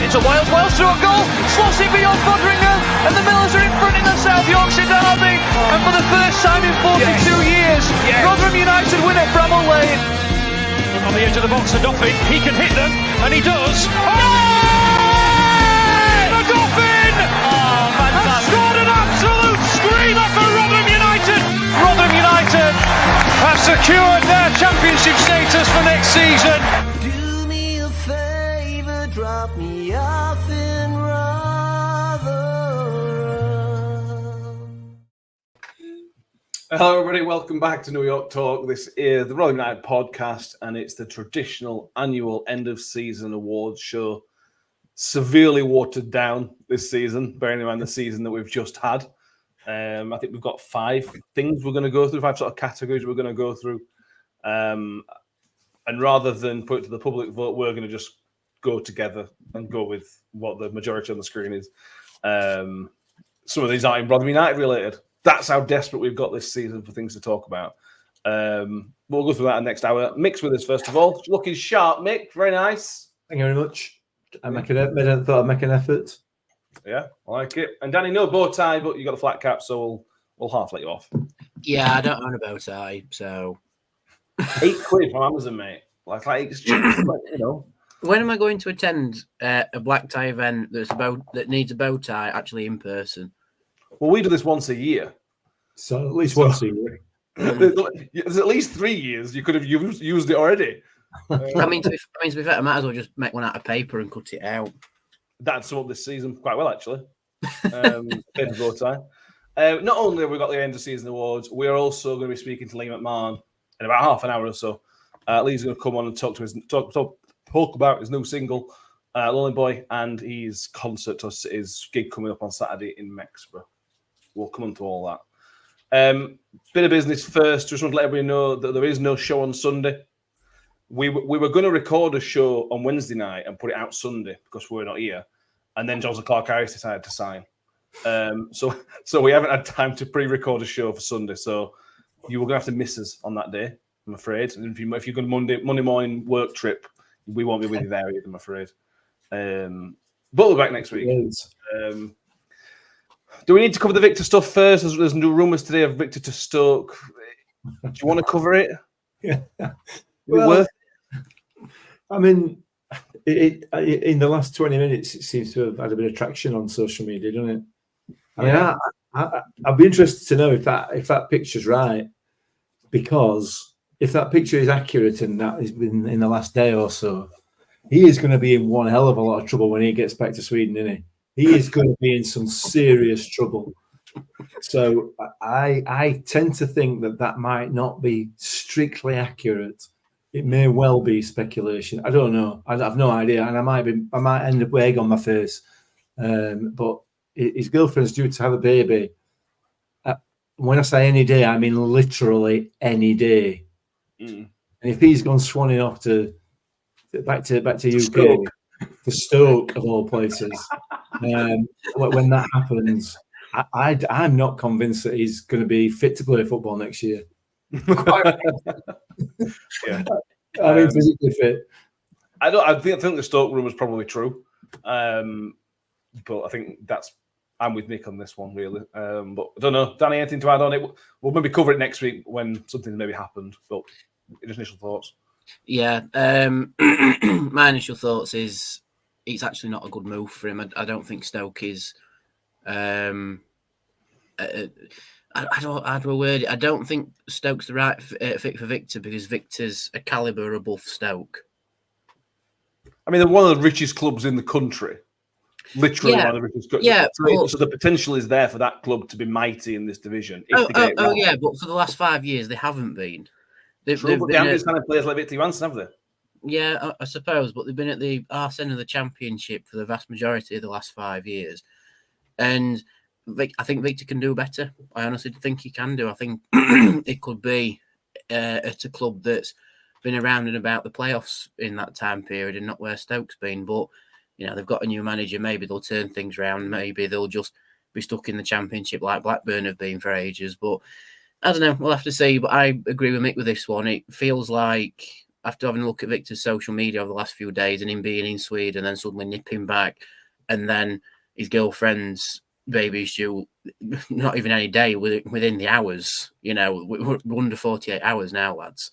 It's a wild Welsh through a goal, slots it beyond Foderingham, and the Millers are in front in the South Yorkshire derby. And for the first time in 42 years, Rotherham United win at Bramall Lane. On the edge of the box, Adoffin, he can hit them, and he does. Adoffin! Has scored an absolute screamer for Rotherham United. Rotherham United have secured their championship status for next season. Do me a favour, drop me off in Rotherham. Hello everybody, welcome back to New York Talk. This is the Rotherham United podcast and it's the traditional annual end of season awards show. Severely watered down this season, bearing in mind the season that we've just had. I think we've got 5 things we're going to go through, 5 sort of categories we're going to go through. And rather than put it to the public vote, we're going to just go together and go with what the majority on the screen is. Some of these aren't Rotherham United related. That's how desperate we've got this season for things to talk about. We'll go through that in the next hour. Mick's with us first of all. Looking sharp, Mick. Very nice. Thank you very much. I thought I'd make an effort. Yeah, I like it. And Danny, no bow tie, but you got the flat cap, so we'll half let you off. Yeah, I don't own a bow tie, so £8 from Amazon, mate. Like it's cheap, you know. When am I going to attend a black tie event that needs a bow tie actually in person? Well, we do this once a year. So at least once a year. There's at least 3 years. You could have used it already. I mean, to be fair, I might as well just make one out of paper and cut it out. That sum up this season quite well, actually. Paper bow tie. Not only have we got the end of season awards, we are also going to be speaking to Lee McMahon in about half an hour or so. Lee's going to come on and talk about his new single, Lonely Boy, and his concert, his gig coming up on Saturday in Mexborough. We'll come on to all that. Bit of business first. Just want to let everybody know that there is no show on Sunday. We were going to record a show on Wednesday night and put it out Sunday because we're not here. And then Joseph Clark-Harris decided to sign. So we haven't had time to pre-record a show for Sunday. So you were going to have to miss us on that day, I'm afraid. And if you're going Monday morning work trip, we won't be with you there either, I'm afraid. But we'll be back next week. Do we need to cover the Victor stuff first? There's new rumours today of Victor to Stoke. Do you want to cover it? Yeah. Well, I mean, in the last 20 minutes, it seems to have had a bit of traction on social media, doesn't it? I mean, I'd be interested to know if that picture's right, because if that picture is accurate and that has been in the last day or so, he is going to be in one hell of a lot of trouble when he gets back to Sweden, isn't he? He is going to be in some serious trouble. So I tend to think that might not be strictly accurate. It may well be speculation. I don't know. I have no idea, and I might end up with egg on my face. But his girlfriend's due to have a baby. When I say any day, I mean literally any day. And if he's gone swanning off back to UK, to Stoke of all places, when that happens, I'm not convinced that he's going to be fit to play football next year. Yeah, I mean, physically fit. I think the Stoke rumor is probably true, but I think I'm with Nick on this one really. But I don't know, Danny, anything to add on it? We'll maybe cover it next week when something maybe happened. But just initial thoughts. Yeah, my initial thoughts is it's actually not a good move for him. I don't think Stoke is. I don't think Stoke's the right fit for Victor, because Victor's a calibre above Stoke. I mean, they're one of the richest clubs in the country. Literally one of the richest clubs. Yeah, so the potential is there for that club to be mighty in this division. Yeah, but for the last 5 years, they haven't been. They haven't been kind of players like Victor Johansson, have they? Yeah, I suppose, but they've been at the arse end of the Championship for the vast majority of the last 5 years. And I think Victor can do better. I honestly think he can do. I think it could be at a club that's been around and about the playoffs in that time period and not where Stoke's been. But, you know, they've got a new manager. Maybe they'll turn things around. Maybe they'll just be stuck in the Championship like Blackburn have been for ages. But I don't know. We'll have to see. But I agree with Mick with this one. It feels like after having a look at Victor's social media over the last few days and him being in Sweden and then suddenly nipping back, and then his girlfriend's baby's due not even any day, within the hours. We're under 48 hours now, lads.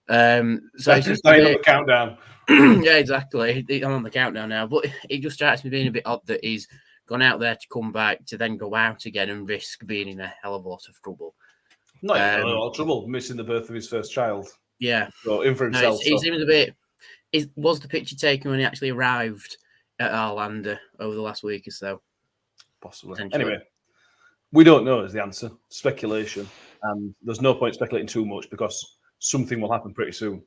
So it's just on the countdown. Yeah, exactly. I'm on the countdown now, but it just strikes me being a bit odd that he's gone out there to come back to then go out again and risk being in a hell of a lot of trouble. Not even a lot of trouble, missing the birth of his first child. Yeah, so in for himself. He seems a bit. Was the picture taken when he actually arrived at Arlanda over the last week or so? Possibly. Anyway, we don't know is the answer. Speculation. And there's no point speculating too much because something will happen pretty soon.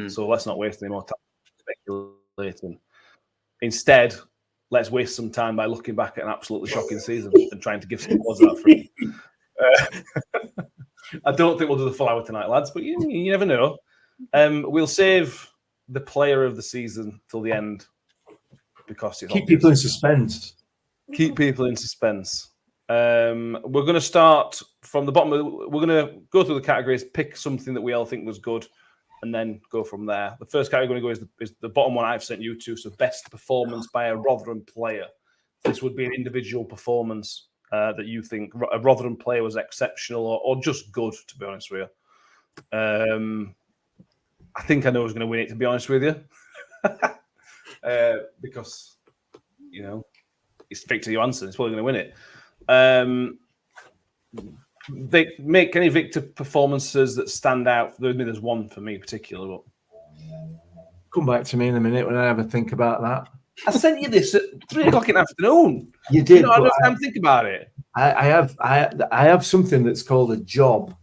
So let's not waste any more time speculating. Instead, let's waste some time by looking back at an absolutely shocking season and trying to give some awards out for it. I don't think we'll do the full hour tonight, lads, but you never know. We'll save the player of the season till the end because it's keep people in suspense. Keep people in suspense. We're going to start from the bottom. We're going to go through the categories, pick something that we all think was good, and then go from there. The first category we're going to go is the bottom one I've sent you to. So best performance by a Rotherham player. This would be an individual performance that you think a Rotherham player was exceptional or just good, to be honest with you. I think I know who's going to win it, to be honest with you. Because, it's Victor Johansson. He's probably going to win it. They make any Victor performances that stand out. There's one for me in particular. But... Come back to me in a minute when I have a think about that. I sent you this at 3:00 in the afternoon. You did. I don't have time to think about it. I have something that's called a job.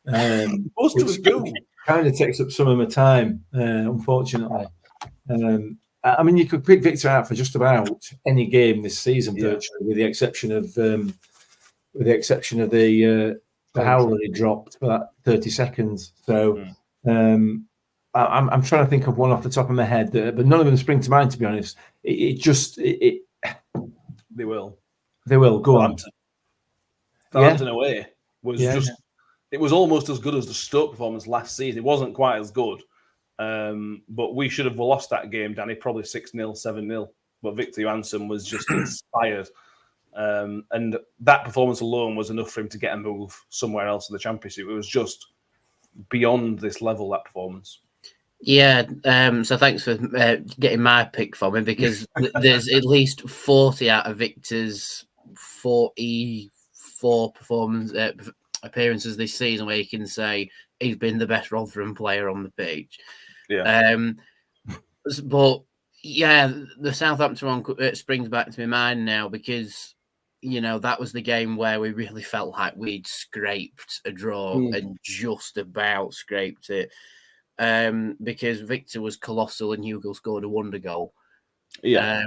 Most of us do. Kind of takes up some of my time, unfortunately. I mean, you could pick Victor out for just about any game this season, virtually, with the exception of the howl that he dropped for that 30 seconds. So I'm trying to think of one off the top of my head, but none of them spring to mind. To be honest, they will. Go on. Southampton away was just. It was almost as good as the Stoke performance last season. It wasn't quite as good. But we should have lost that game, Danny, probably 6-0, 7-0. But Victor Johansson was just inspired. And that performance alone was enough for him to get a move somewhere else in the Championship. It was just beyond this level, that performance. Yeah, so thanks for getting my pick for me, because there's at least 40 out of Victor's 44 appearances this season where you can say he's been the best Rotherham player on the pitch. Yeah. But yeah, the Southampton one springs back to my mind now because, that was the game where we really felt like we'd scraped a draw and just about scraped it. Because Victor was colossal and Hugo scored a wonder goal. Yeah.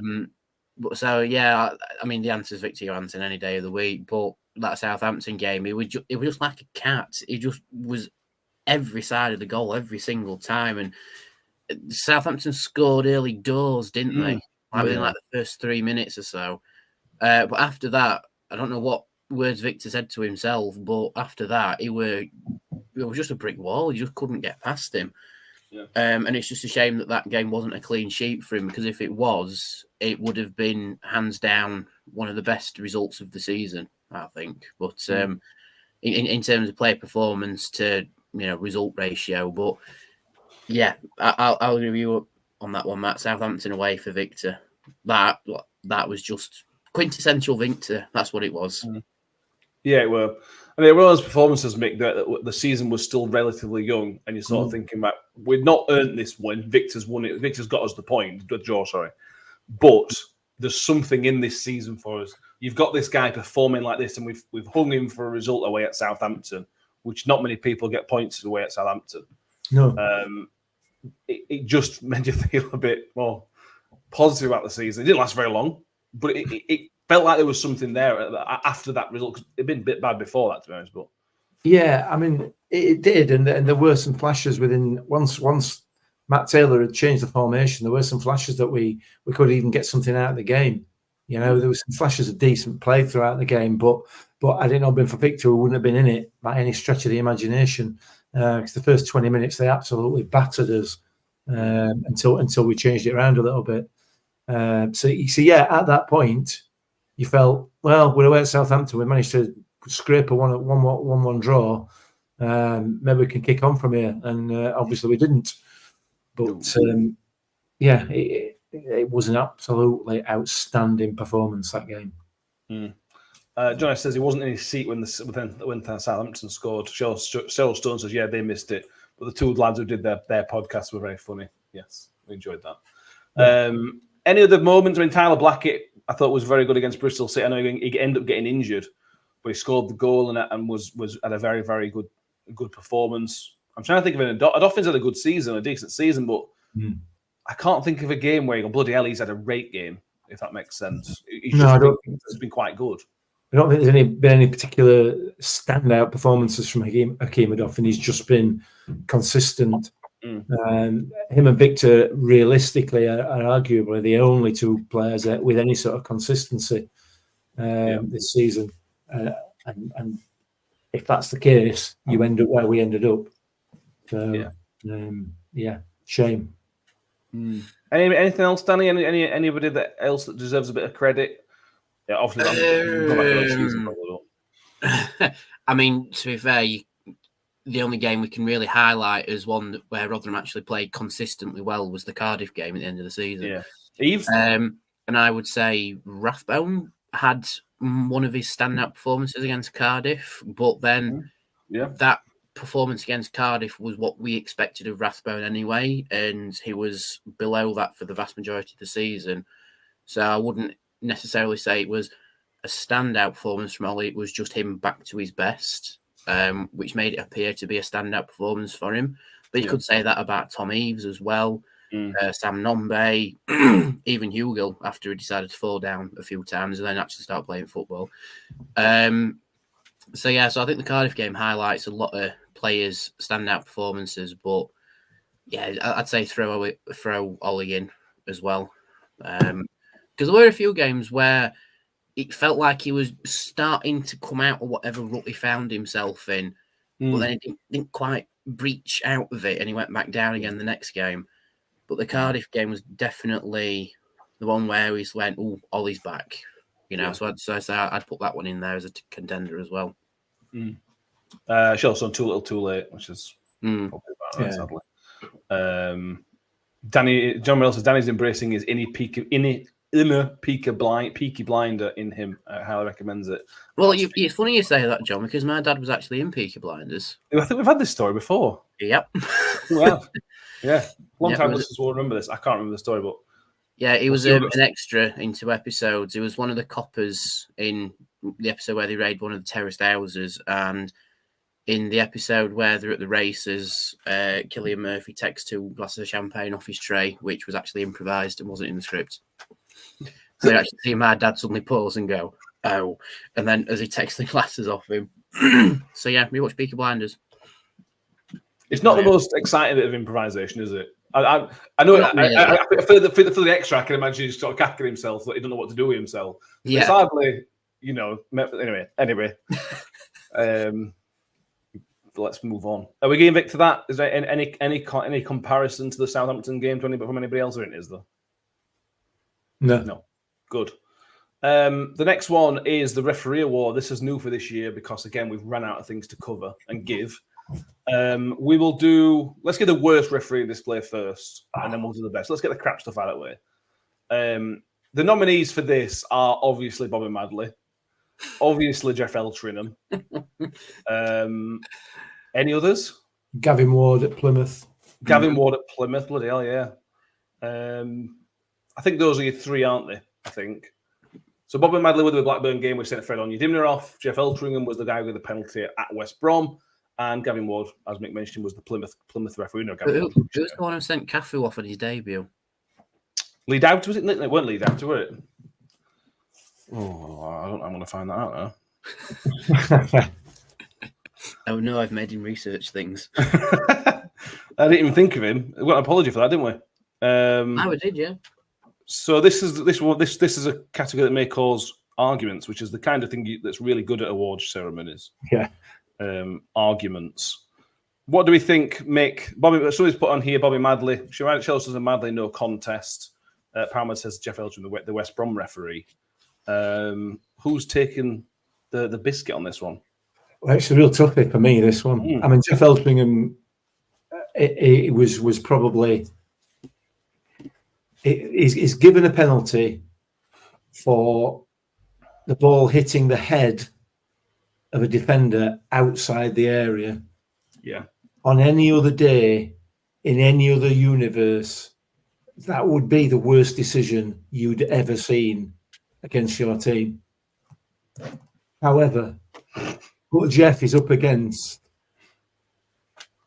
The answer is Victor Johansson any day of the week. But that Southampton game, it was just like a cat. It just was every side of the goal every single time. And Southampton scored early doors, didn't they? Within the first 3 minutes or so. But after that, I don't know what words Victor said to himself, but after that, it was just a brick wall. You just couldn't get past him. Yeah. And it's just a shame that game wasn't a clean sheet for him, because if it was, it would have been hands down one of the best results of the season, I think. But in terms of player performance to result ratio, but yeah, I'll agree with you on that one, Matt. Southampton away for Victor. That was just quintessential Victor. That's what it was. Yeah, it were. I mean, it were those performances, Mick, that the season was still relatively young, and you're sort of thinking about, we've not earned this win. Victor's won it. Victor's got us the draw, sorry. But there's something in this season for us. You've got this guy performing like this, and we've hung him for a result away at Southampton, which not many people get points away at Southampton. No. It just made you feel a bit more positive about the season. It didn't last very long, but it felt like there was something there after that result. Cause it'd been a bit bad before that, to be honest. But yeah, I mean, it did, and there were some flashes within once Matt Taylor had changed the formation. There were some flashes that we could even get something out of the game. There were some flashes of decent play throughout the game, but had it not been for Victor, we wouldn't have been in it by any stretch of the imagination. because the first 20 minutes they absolutely battered us until we changed it around a little bit. So yeah, at that point, you felt, well, we're away at Southampton. We managed to scrape a 1-1 draw. Maybe we can kick on from here, and obviously we didn't. But yeah, it was an absolutely outstanding performance that game. Johnny says he wasn't in his seat when Southampton scored. Cheryl Stone says, yeah, they missed it. But the two lads who did their podcast were very funny. Yes, we enjoyed that. Yeah. Any other moments? I mean, Tyler Blackett, I thought was very good against Bristol City. I know he ended up getting injured, but he scored the goal and was had a very, very good performance. I'm trying to think of it. Adolphin's had a good season, a decent season, but I can't think of a game where you go, bloody hell, he's had a great game, if that makes sense. He's been quite good. I don't think there's been any particular standout performances from Hakeem Adolphin. He's just been consistent. Him and Victor, realistically, are arguably the only two players with any sort of consistency this season. And if that's the case, you end up where we ended up. So, shame. Anything else, Danny? Anybody else that deserves a bit of credit? Yeah, obviously. I mean, to be fair, the only game we can really highlight as one where Rotherham actually played consistently well was the Cardiff game at the end of the season. Yeah, Eve. And I would say Rathbone had one of his standout performances against Cardiff, but then that performance against Cardiff was what we expected of Rathbone anyway, and he was below that for the vast majority of the season. So I wouldn't necessarily say it was a standout performance from Ollie. It was just him back to his best, which made it appear to be a standout performance for him. But you could say that about Tom Eaves as well, Sam Nombe, even Hugill, after he decided to fall down a few times and then actually start playing football. So I think the Cardiff game highlights a lot of players' standout performances, but yeah, I'd say throw Ollie in as well. Because there were a few games where it felt like he was starting to come out of whatever rut he found himself in, but then he didn't quite breach out of it, and he went back down again the next game. But the Cardiff game was definitely the one where he went, "Oh, Ollie's back," So I'd say I'd put that one in there as a contender as well. Shelson too little, too late, which is probably about right, sadly. John Morrell says Danny's embracing his inner peaky blinder in him. Highly recommends it. Well, it's funny you say that, John, because my dad was actually in Peaky Blinders. I think we've had this story before. Yep. Wow. Yeah. Long time listeners will remember this. I can't remember the story, but yeah, he was an extra in 2 episodes. He was one of the coppers in the episode where they raid one of the terraced houses, and in the episode where they're at the races, Cillian Murphy takes 2 glasses of champagne off his tray, which was actually improvised and wasn't in the script. So you actually see my dad suddenly pause and go, "Oh," and then as he takes the glasses off him. So yeah, we watch Peaky Blinders. It's not the most exciting bit of improvisation, is it? I know. Really. For the extra, I can imagine he's sort of cackling himself that he don't know what to do with himself. Yeah. It's hardly, Anyway. Let's move on. Are we getting back to that? Is there any comparison to the Southampton game from anybody else? Or is there? No. Good. The next one is the referee award. This is new for this year because again we've run out of things to cover and give. Let's get the worst referee display first, and then we'll do the best. Let's get the crap stuff out of the way. The nominees for this are obviously Bobby Madley, obviously Jeff Eltringham. Any others? Gavin Ward at Plymouth. Bloody hell, yeah. I think those are your 3, aren't they? I think. So Bobby Madley with the Blackburn game, we sent Fred Onyedinma off. Jeff Eltringham was the guy with the penalty at West Brom. And Gavin Ward, as Mick mentioned, was the Plymouth referee. No, who's the one who sent Cafu off on his debut? Lee Dowd, was it? It weren't Lee Dowd, were it? Oh, I'm going to find that out now. Oh no, I've made him research things. I didn't even think of him. We got an apology for that, didn't we? We did, yeah. So this is a category that may cause arguments, which is the kind of thing that's really good at awards ceremonies. Yeah. Arguments. What do we think, Mick? Bobby, somebody's put on here, Bobby Madley. Chelsea and Madley, no contest. Palmer says Jeff Elton, the West Brom referee. Who's taking the biscuit on this one? Well, it's a real toughie for me, this one. I mean, Jeff Eltringham, it was probably... He's given a penalty for the ball hitting the head of a defender outside the area. Yeah. On any other day, in any other universe, that would be the worst decision you'd ever seen against your team. However, what Jeff is up against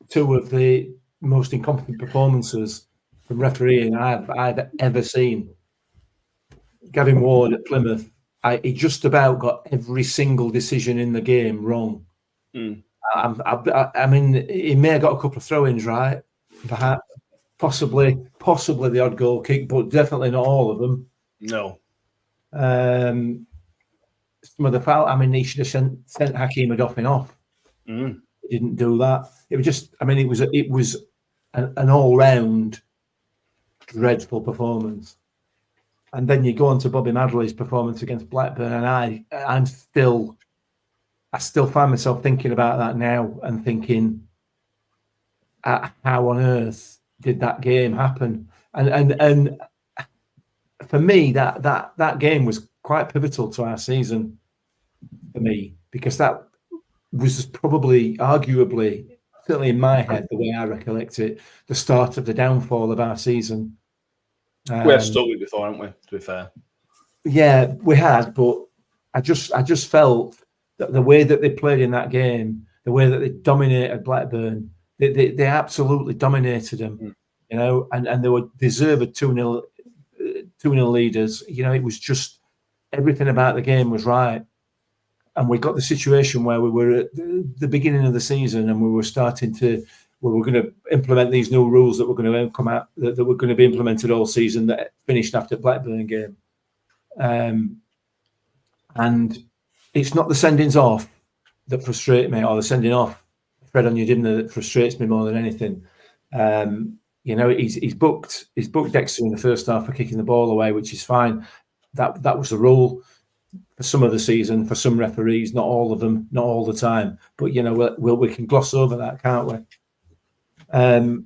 two of the most incompetent performances from refereeing I've ever seen. Gavin Ward at Plymouth, he just about got every single decision in the game wrong. I mean, he may have got a couple of throw-ins right, perhaps, possibly the odd goal kick, but definitely not all of them. No. Some of the foul. I mean, he should have sent Hakeem Adoffin off. He didn't do that. It was just. I mean, it was an all-round dreadful performance. And then you go on to Bobby Madley's performance against Blackburn, and I still find myself thinking about that now and thinking, how on earth did that game happen? And for me, that game was quite pivotal to our season for me, because that was probably, arguably, certainly in my head, the way I recollect it, the start of the downfall of our season. We had struggled before, haven't we? To be fair, yeah, we had, but I just felt that the way that they played in that game, the way that they dominated Blackburn, they absolutely dominated them, you know, and they were deserved 2-0 leaders. You know, it was just everything about the game was right, and we got the situation where we were at the beginning of the season, and we were starting to. We were going to implement these new rules that were going to come out, that were going to be implemented all season, that finished after the Blackburn game. And it's not the sendings off that frustrate me, or the sending off Fred Onyedinma that frustrates me more than anything. You know, he's booked Dexter in the first half for kicking the ball away, which is fine. That was the rule for some of the season, for some referees, not all of them, not all the time. But you know, we can gloss over that, can't we? And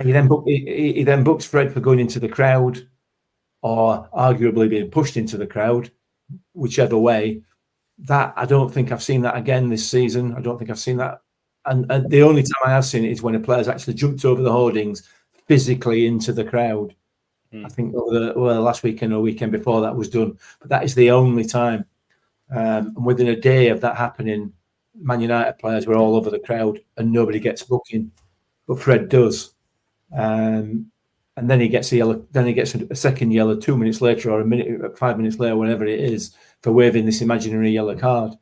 he then books Fred for going into the crowd, or arguably being pushed into the crowd, whichever way. That I don't think I've seen that again this season. I don't think I've seen that, and the only time I have seen it is when a player's actually jumped over the hoardings physically into the crowd. I think over the last weekend or weekend before that was done, but that is the only time. And within a day of that happening, Man United players were all over the crowd, and nobody gets booking. But Fred does, and then he gets a yellow. Then he gets a second yellow 2 minutes later, or 5 minutes later, whatever it is, for waving this imaginary yellow card,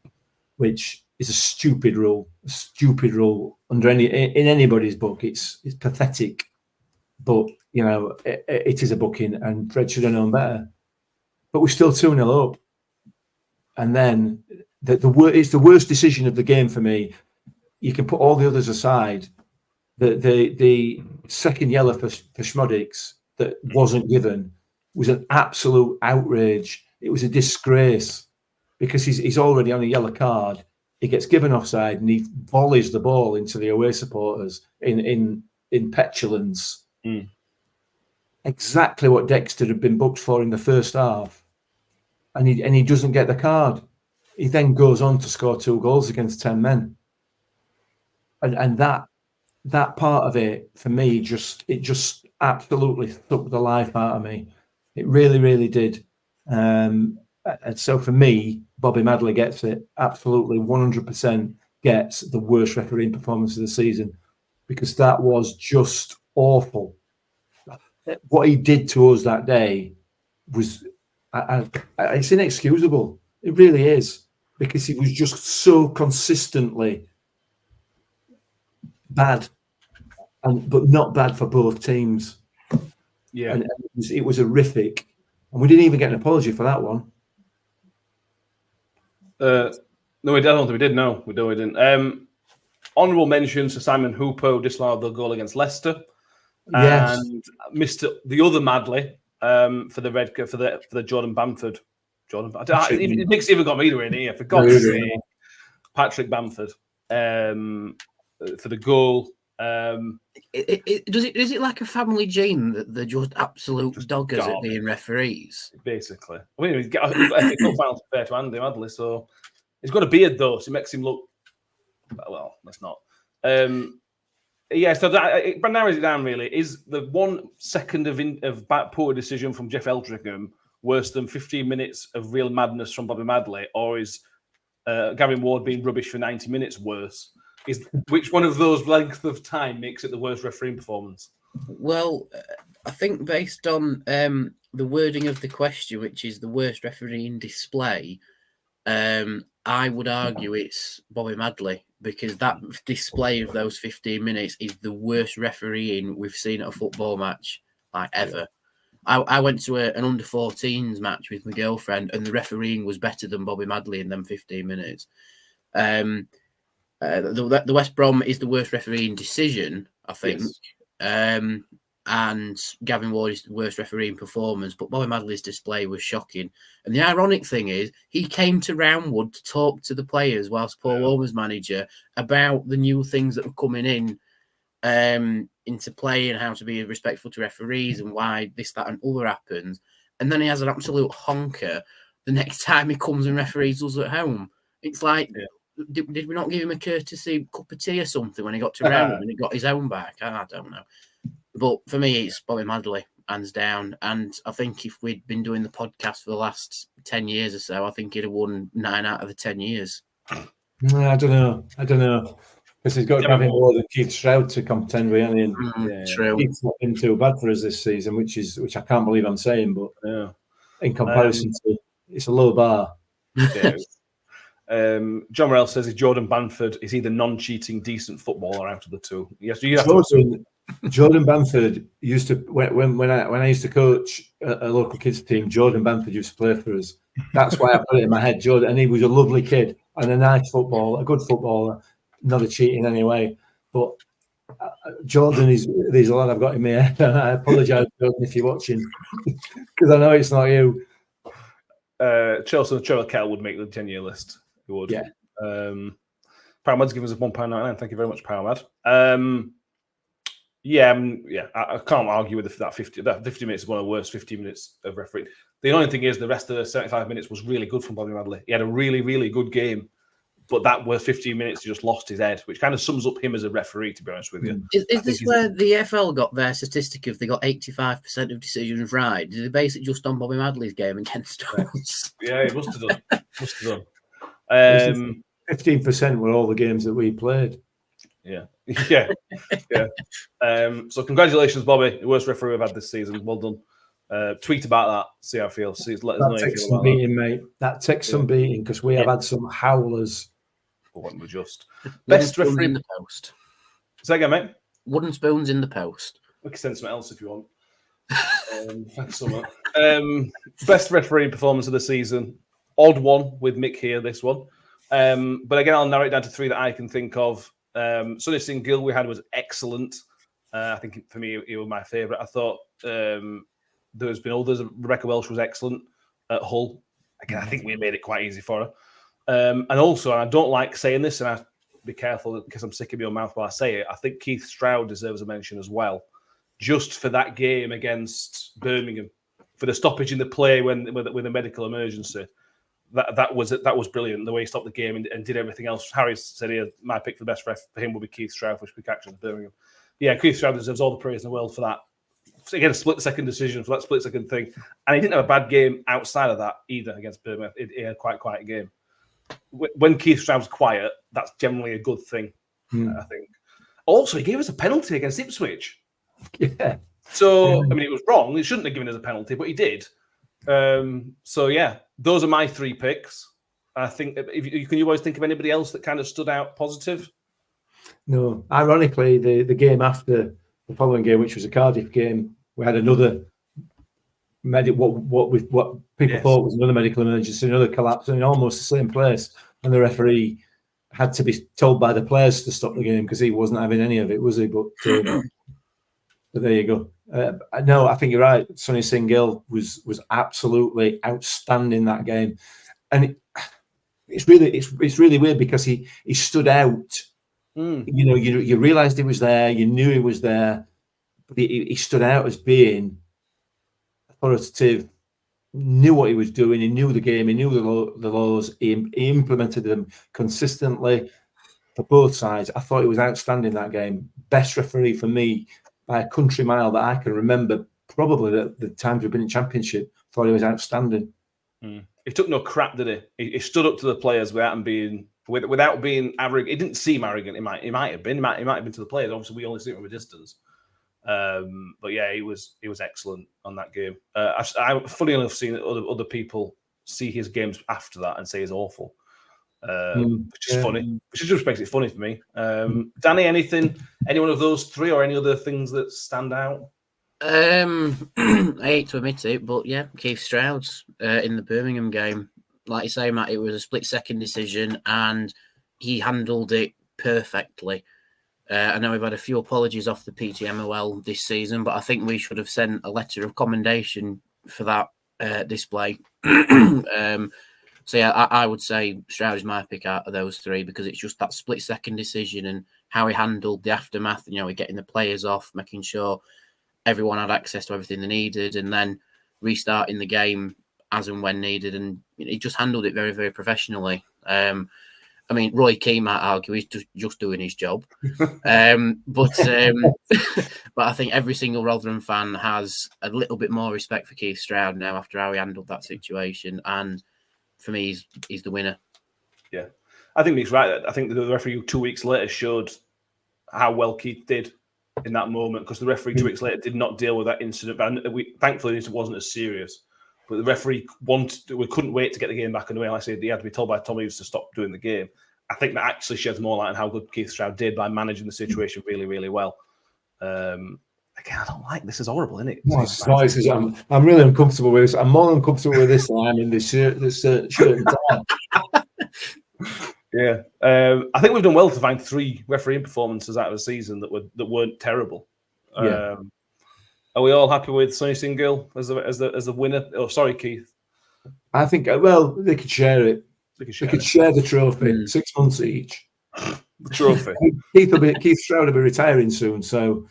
which is a stupid rule. A stupid rule in anybody's book. It's pathetic, but you know it is a booking, and Fred should have known better. But we're still 2-0 up, and then it's the worst decision of the game for me. You can put all the others aside. The second yellow for Schmodix that wasn't given was an absolute outrage. It was a disgrace, because he's already on a yellow card. He gets given offside and he volleys the ball into the away supporters in petulance. Exactly what Dexter had been booked for in the first half, and he doesn't get the card. He then goes on to score 2 goals against 10 men, and that part of it, for me, just absolutely took the life out of me. It really, really did. And so for me, Bobby Madley gets it. Absolutely 100% gets the worst refereeing performance of the season, because that was just awful. What he did to us that day was, it's inexcusable. It really is, because he was just so consistently bad. But not bad for both teams. Yeah, and it was horrific, and we didn't even get an apology for that one. No, I don't think we did. No, we didn't. Honourable mentions to Simon Hooper, who disallowed the goal against Leicester, Yes. and the other Madley for the Jordan Bamford. It makes even got me to in here for God's sake. Patrick Bamford for the goal. Is it like a family gene that they're just absolute doggers at being referees? Basically, I mean, he's got a final fair to Andy Madley, so he's got a beard though, so it makes him look well. That's not. Yeah, so that narrows it down. Really, is the 1 second of poor decision from Jeff Eldringham worse than 15 minutes of real madness from Bobby Madley, or is Gavin Ward being rubbish for 90 minutes worse? Which one of those length of time makes it the worst refereeing performance? Well, I think based on the wording of the question, which is the worst refereeing display, I would argue it's Bobby Madley, because that display of those 15 minutes is the worst refereeing we've seen at a football match ever. I went to an under-14s match with my girlfriend, and the refereeing was better than Bobby Madley in them 15 minutes. The West Brom is the worst refereeing decision, I think. Yes. And Gavin Ward is the worst refereeing performance, but Bobby Madley's display was shocking. And the ironic thing is, he came to Roundwood to talk to the players whilst Paul Warne was manager about the new things that were coming in into play and how to be respectful to referees and why this, that, and other happens. And then he has an absolute honker the next time he comes and referees us at home. It's like, did we not give him a courtesy cup of tea or something when he got to Roundwood and he got his own back? I don't know. But for me, it's Bobby Madley, hands down. And I think if we'd been doing the podcast for the last 10 years or so, I think he'd have won 9 out of the 10 years. I don't know. Because he's got Gavin Ward and Keith Stroud to contend with, and true. Keith's not been too bad for us this season, which I can't believe I'm saying, but in comparison to, it's a low bar. Yeah. John Morell says, is Jordan Bamford is he the non-cheating decent footballer out of the two? Yes, Jordan Bamford used to when I used to coach a local kids team. Jordan Bamford used to play for us. That's why I put it in my head, Jordan. And he was a lovely kid and a nice footballer, a good footballer, not a cheat in any way. But Jordan is a lad I've got in my head, and I apologise, Jordan, if you're watching, because I know it's not you. Chelsea Trevor Kettle would make the 10-year list. He would. Yeah. Paramad's given us £1.99. Thank you very much, Paramad. I can't argue with that 50 minutes is one of the worst 50 minutes of refereeing. The only thing is the rest of the 75 minutes was really good from Bobby Madley. He had a really, really good game, but that was 15 minutes he just lost his head, which kind of sums up him as a referee, to be honest with you. Is this where the EFL got their statistic of they got 85% of decisions right? Did they base it just on Bobby Madley's game against us? Yeah, he must have done. 15% were all the games that we played. Yeah. So congratulations, Bobby. The worst referee we've had this season. Well done. Tweet about that. See how I feel. Let us know how you feel about beating, mate. That takes some beating because we have had some howlers. What just best referee in the post. Say again, mate. Wooden spoons in the post. We can send something else if you want. Thanks so much. Best referee performance of the season. Odd one with Mick here. This one. But again, I'll narrow it down to 3 that I can think of. Sonny St. Gill we had was excellent. I think for me, he was my favourite. I thought there's been others. Rebecca Welsh was excellent at Hull. Again, I think we made it quite easy for her. And also, and I don't like saying this, and I be careful because I'm sick of your mouth while I say it. I think Keith Stroud deserves a mention as well, just for that game against Birmingham, for the stoppage in the play with a medical emergency. That was brilliant. The way he stopped the game and did everything else. Harry said here, my pick for the best ref for him would be Keith Stroud, which we captured at Birmingham. Yeah, Keith Stroud deserves all the praise in the world for that. Again, a split-second decision for that split-second thing. And he didn't have a bad game outside of that either against Birmingham. He had quite a quiet game. When Keith Stroud's quiet, that's generally a good thing, I think. Also, he gave us a penalty against Ipswich. Yeah. So, I mean, it was wrong. He shouldn't have given us a penalty, but he did. So, yeah, those are my 3 picks. I think, can you always think of anybody else that kind of stood out positive? No. Ironically, the game after the following game, which was a Cardiff game, we had another what people thought was another medical emergency, another collapse in almost the same place, and the referee had to be told by the players to stop the game because he wasn't having any of it, was he? But there you go. No, I think you're right. Sonny Singh-Gill was absolutely outstanding that game, and it's really weird because he stood out. You know, you realised he was there, you knew he was there, but he stood out as being authoritative. Knew what he was doing. He knew the game. He knew the laws. He implemented them consistently for both sides. I thought he was outstanding that game. Best referee for me by a country mile that I can remember. Probably the times we've been in Championship. Thought he was outstanding. He took no crap, did he? He stood up to the players without being arrogant. He didn't seem arrogant. He might have been. He might have been to the players. Obviously, we only see it from a distance. But yeah, he was excellent on that game. I funny enough seen other people see his games after that and say he's awful, which is funny. Which just makes it funny for me. Danny, any one of those three, or any other things that stand out? I hate to admit it, but yeah, Keith Stroud's in the Birmingham game. Like you say, Matt, it was a split-second decision, and he handled it perfectly. I know we've had a few apologies off the PGMOL this season, but I think we should have sent a letter of commendation for that display. So yeah, I would say Stroud is my pick out of those three because it's just that split-second decision and how he handled the aftermath. You know, getting the players off, making sure everyone had access to everything they needed, and then restarting the game as and when needed. And he just handled it very, very professionally. I mean, Roy Keane might argue he's just doing his job. But I think every single Rotherham fan has a little bit more respect for Keith Stroud now after how he handled that situation. And for me, he's the winner. Yeah, I think he's right. I think the referee 2 weeks later showed how well Keith did in that moment, because the referee 2 weeks later did not deal with that incident. But thankfully, it wasn't as serious. But the referee couldn't wait to get the game back underway. Like I said, he had to be told by Tommy Hughes to stop doing the game. I think that actually sheds more light on how good Keith Stroud did by managing the situation really, really well. Again, I don't like this. Is horrible, isn't it? I'm really uncomfortable with this. I'm more uncomfortable with this than I am in this shirt and tie. Yeah, I think we've done well to find 3 refereeing performances out of the season that weren't terrible. Yeah. Are we all happy with Sonny Singh-Gill as the winner? Oh, sorry, Keith. I think they could share it. They could share the trophy, 6 months each. The trophy. Keith Stroud will be retiring soon, so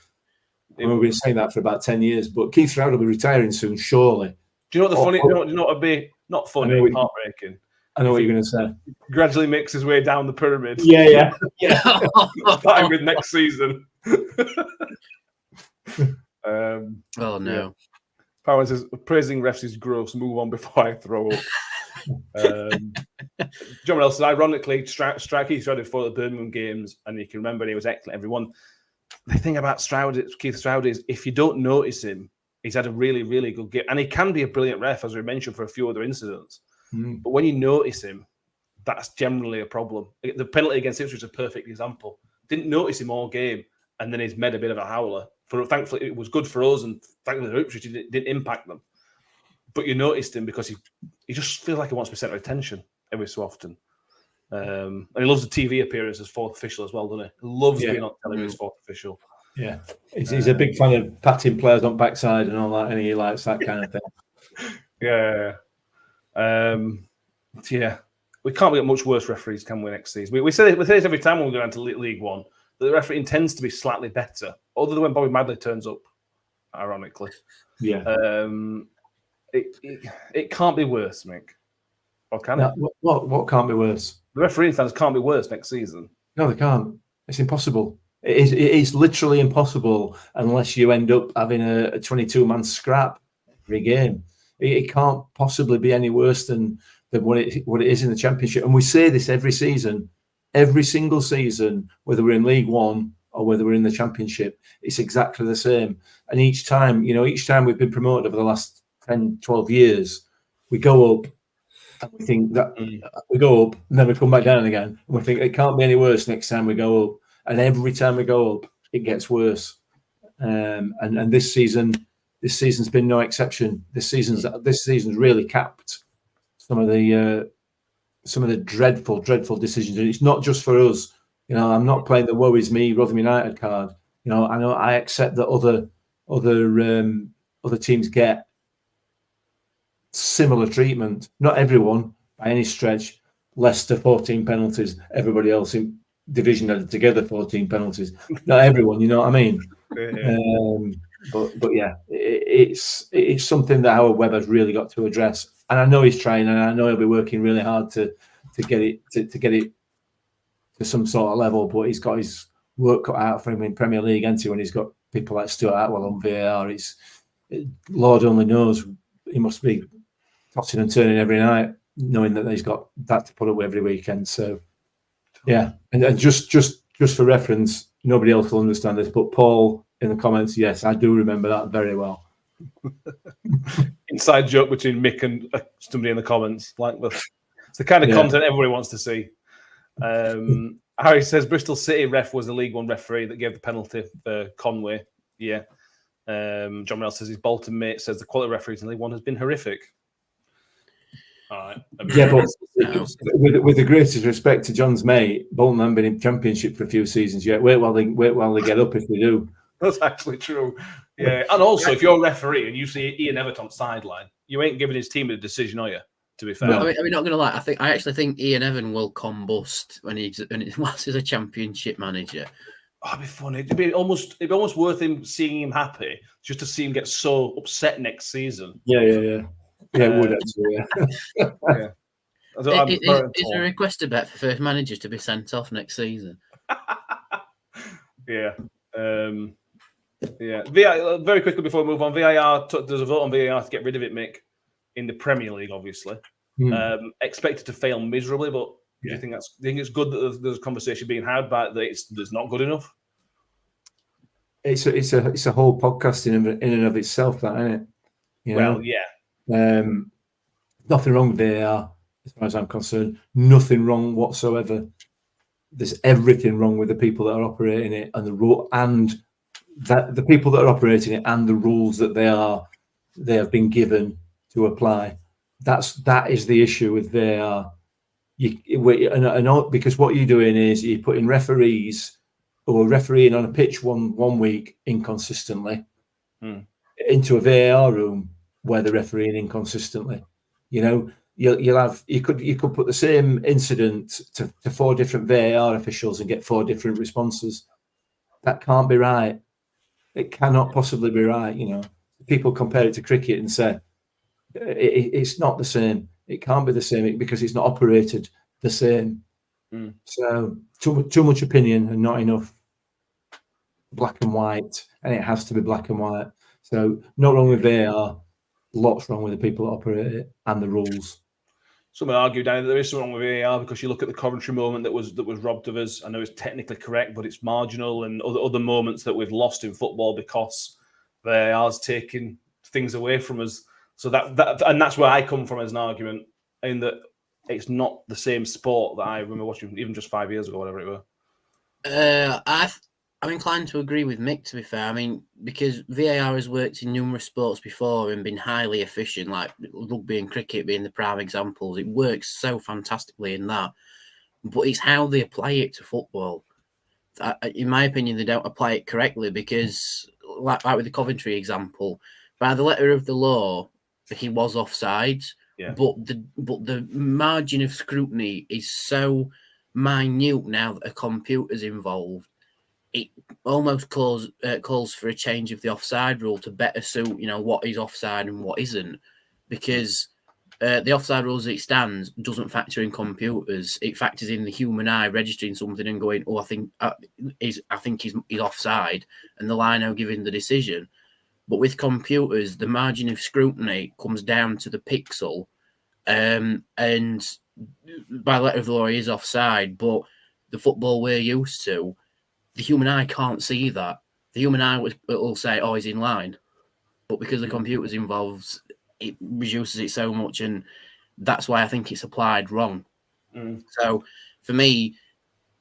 we've been saying that for about 10 years. But Keith Stroud will be retiring soon, surely. Do you know what the funny? Do you know what would be not funny, heartbreaking? I know what you're going to say. Gradually makes his way down the pyramid. Yeah. Starting with next season. Oh no. Yeah. Power says praising refs is gross. Move on before I throw up. John Else says, ironically, Keith Stroud for the Birmingham games, and you can remember he was excellent. Everyone. The thing about Keith Stroud is if you don't notice him, he's had a really, really good game, and he can be a brilliant ref, as we mentioned, for a few other incidents. But when you notice him, that's generally a problem. The penalty against Ipswich is a perfect example. Didn't notice him all game, and then he's made a bit of a howler. Thankfully, it was good for us, and thankfully, the Ipswich didn't impact them. But you noticed him because he just feels like he wants to be centre of attention every so often. And he loves the TV appearance as fourth official as well, doesn't he? He loves being on television as fourth official. Yeah. He's a big fan of patting players on backside and all that, and he likes that kind of thing. Yeah. We can't get much worse referees, can we, next season? We say this every time when we go down to League One, that the referee intends to be slightly better, other than when Bobby Madley turns up, ironically. Yeah. It can't be worse, Mick. Or can it? What can't be worse? The refereeing standards can't be worse next season. No, they can't. It's impossible. It is literally impossible unless you end up having a 22-man scrap every game. It can't possibly be any worse than what it is in the Championship. And we say this every season, every single season, whether we're in League One or whether we're in the Championship, it's exactly the same. And each time we've been promoted over the last 10, 12 years, we go up and we think that we go up and then we come back down again. And we think it can't be any worse next time we go up. And every time we go up, it gets worse. And this season's been no exception. This season's really capped some of the some of the dreadful decisions. And it's not just for us. You know, I'm not playing the woe is me Rotherham United card. You know I accept that other teams get similar treatment. Not everyone by any stretch. Leicester 14 penalties. Everybody else in division added together 14 penalties. Not everyone. You know what I mean? But yeah, it's something that Howard Webb has really got to address, and I know he's trying, and I know he'll be working really hard to get it to some sort of level. But he's got his work cut out for him in Premier League, and when he's got people like Stuart Atwell on VAR, Lord only knows he must be tossing and turning every night, knowing that he's got that to put up with every weekend. So yeah, and just for reference, nobody else will understand this, but Paul in the comments, yes, I do remember that very well. Inside joke between Mick and somebody in the comments. Like, it's the kind of content everybody wants to see. Harry says Bristol City ref was the League One referee that gave the penalty for Conway. Yeah. John Mel says his Bolton mate says the quality of referees in League One has been horrific. All right. Yeah, but with the greatest respect to John's mate, Bolton haven't been in Championship for a few seasons yet. Wait while they get up if they do. That's actually true. Yeah, and also if you're a referee and you see Ian Everton sideline, you ain't giving his team a decision, are you? To be fair, no. I mean, not gonna lie. I actually think Ian Evan will combust when he whilst he's a Championship manager. Oh, it'd be funny. It'd be almost worth him seeing him happy just to see him get so upset next season. Yeah, it would actually. Yeah. Is there a request a bet for first manager to be sent off next season? Yeah. VAR, very quickly before we move on, VAR, there's a vote on VAR to get rid of it, Mick, in the Premier League, obviously. Expected to fail miserably, but do you think it's good that there's a conversation being had, but that it's not good enough? It's a whole podcast in and of itself, that, isn't it? You know? Well, yeah. Nothing wrong with VAR, as far as I'm concerned. Nothing wrong whatsoever. There's everything wrong with the people that are operating it and the rule, and that the people that are operating it and the rules that they have been given to apply. That is the issue with VAR. Because what you're doing is you're putting referees who are refereeing on a pitch one week inconsistently into a VAR room where they're refereeing inconsistently. You know, you could put the same incident to 4 different VAR officials and get 4 different responses. That can't be right. It cannot possibly be right. You know, people compare it to cricket and say it's not the same. It can't be the same because it's not operated the same. So too much opinion and not enough black and white, and it has to be black and white. So not wrong with VAR, lots wrong with the people that operate it and the rules. Some would argue, Danny, that there is something wrong with VAR because you look at the Coventry moment that was robbed of us. I know it's technically correct, but it's marginal, and other moments that we've lost in football because VAR's taking things away from us. So that's where I come from as an argument, in that it's not the same sport that I remember watching even just 5 years ago, whatever it were. I'm inclined to agree with Mick, to be fair. I mean, because VAR has worked in numerous sports before and been highly efficient, like rugby and cricket being the prime examples. It works so fantastically in that. But it's how they apply it to football. In my opinion, they don't apply it correctly because, like with the Coventry example, by the letter of the law, he was offside. Yeah. But the margin of scrutiny is so minute now that a computer's involved. It almost calls for a change of the offside rule to better suit, what is offside and what isn't, because the offside rules as it stands doesn't factor in computers. It factors in the human eye registering something and going, "Oh, I think he's offside," and the lino giving the decision. But with computers, the margin of scrutiny comes down to the pixel, and by letter of the law, he is offside. But the football we're used to, the human eye can't see that. The human eye will say, "Oh, he's in line," but because the computer's involved, it reduces it so much, and that's why I think it's applied wrong. So, for me,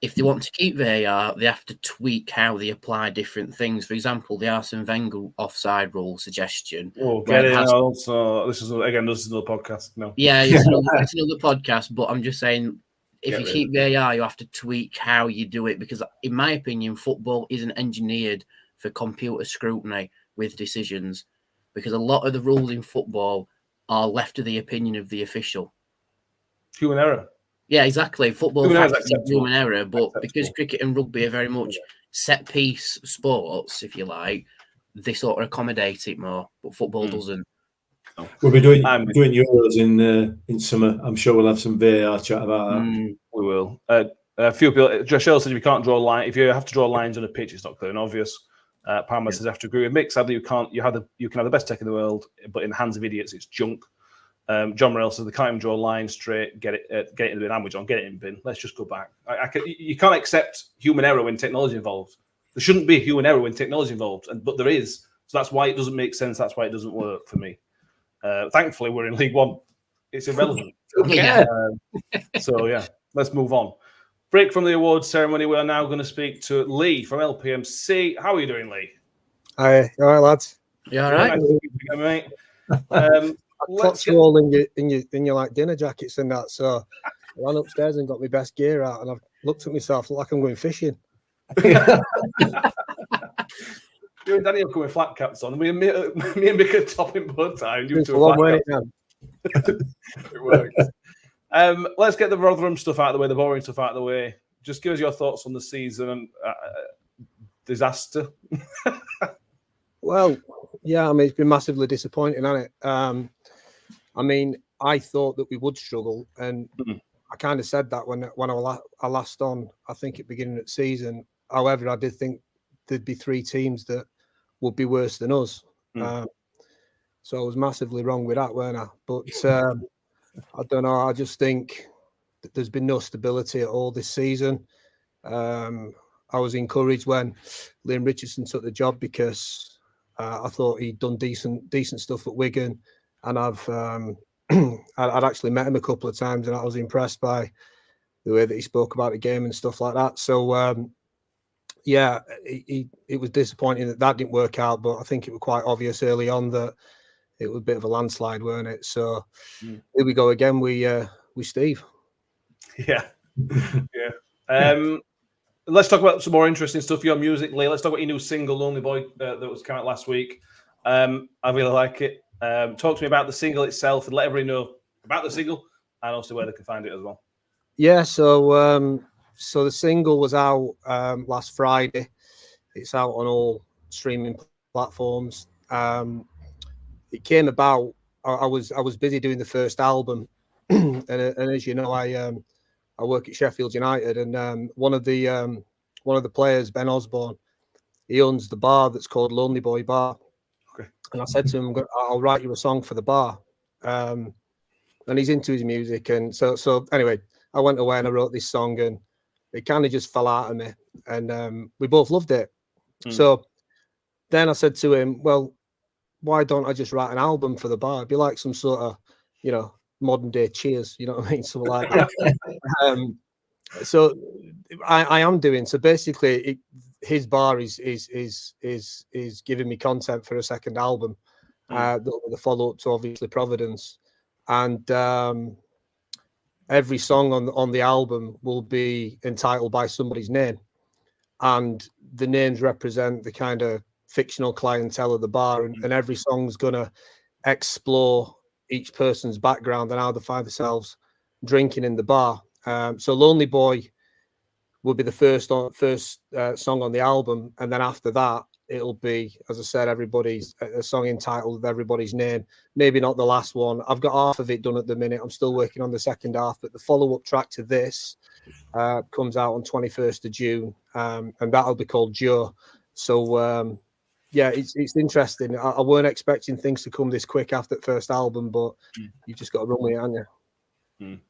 if they want to keep VAR, they have to tweak how they apply different things. For example, the Arsene Wenger offside rule suggestion. Oh, get it also. This is another podcast. No. Yeah, it's another podcast, but I'm just saying, if you keep VAR, you have to tweak how you do it, because in my opinion, football isn't engineered for computer scrutiny with decisions, because a lot of the rules in football are left to the opinion of the official. Human error. Yeah, exactly. Football is human error, but because cricket and rugby are very much set piece sports, if you like, they sort of accommodate it more, but football doesn't. We'll be doing Euros in summer. I'm sure we'll have some VAR chat about that. We will. A few people. Joshelle said if you can't draw a line, if you have to draw lines on a pitch, it's not clear and obvious. Palmer says I have to agree with Mick. Sadly, you can have the best tech in the world, but in the hands of idiots, it's junk. John Morrell says they can't even draw a line straight. Get it in the bin. I'm with John. Get it in the bin. Let's just go back. You can't accept human error when technology involved. There shouldn't be human error when technology involved, but there is. So that's why it doesn't make sense. That's why it doesn't work for me. Thankfully, we're in League One. It's irrelevant. So yeah, let's move on. Break from the awards ceremony. We are now going to speak to Lee from LPMC. How are you doing, Lee? Hi, you all right, lads? You all right? Mate. Clocks are all in your like dinner jackets and that. So I ran upstairs and got my best gear out, and I've looked at myself like I'm going fishing. You and Daniel come with flat caps on. Me and Mick are topping bow tie. It's a long way down. It works. Let's get the Rotherham stuff out of the way, the boring stuff out of the way. Just give us your thoughts on the season and disaster. Well, yeah, I mean, it's been massively disappointing, hasn't it? I mean, I thought that we would struggle, and I kind of said that when I last on, I think at the beginning of the season. However, I did think there'd be 3 teams that would be worse than us. So I was massively wrong with that, weren't I? But I don't know. I just think that there's been no stability at all this season. I was encouraged when Liam Richardson took the job because I thought he'd done decent stuff at Wigan, and I'd actually met him a couple of times, and I was impressed by the way that he spoke about the game and stuff like that. So yeah, it was disappointing that didn't work out, but I think it was quite obvious early on that it was a bit of a landslide, weren't it? So here we go again. We Steve. Yeah. Let's talk about some more interesting stuff. Your music, Lee. Let's talk about your new single, "Lonely Boy," that was coming out last week. I really like it. Talk to me about the single itself and let everybody know about the single and also where they can find it as well. Yeah. So the single was out last Friday. It's out on all streaming platforms. It came about. I was busy doing the first album, and as you know, I work at Sheffield United, and one of the players, Ben Osborne, he owns the bar that's called Lonely Boy Bar. Okay. And I said to him, "I'll write you a song for the bar," and he's into his music, and so anyway, I went away and I wrote this song, and it kind of just fell out of me, and we both loved it. So then I said to him, "Well, why don't I just write an album for the bar? It'd be like some sort of, modern day Cheers, you know what I mean? Something like that." So I am doing. So basically, his bar is giving me content for a second album, the follow up to obviously Providence, and every song on the album will be entitled by somebody's name, and the names represent the kind of fictional clientele of the bar, and every song's gonna explore each person's background and how they find themselves drinking in the bar. So "Lonely Boy" will be the first song on the album, and then after that it'll be, as I said, a song entitled with everybody's name. Maybe not the last one. I've got half of it done at the minute. I'm still working on the second half, but the follow-up track to this comes out on 21st of June, and that'll be called Joe. So yeah, it's interesting. I weren't expecting things to come this quick after the first album, but you just got to run with it, haven't you?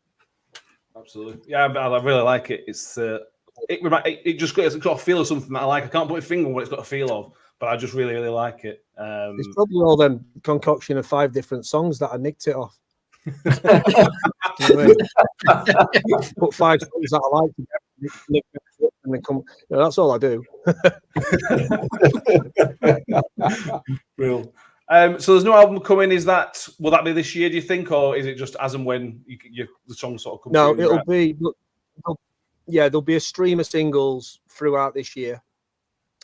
Absolutely. Yeah, I really like it. It's it's got a feel of something that I like. I can't put a finger on what it's got a feel of, but I just really, really like it. It's probably all them concoction of 5 different songs that I nicked it off. Put 5 songs that I like together. and then come. That's all I do. Real. So there's no album coming. Will that be this year? Do you think, or is it just as and when the song sort of comes? No, it'll be. There'll be a stream of singles throughout this year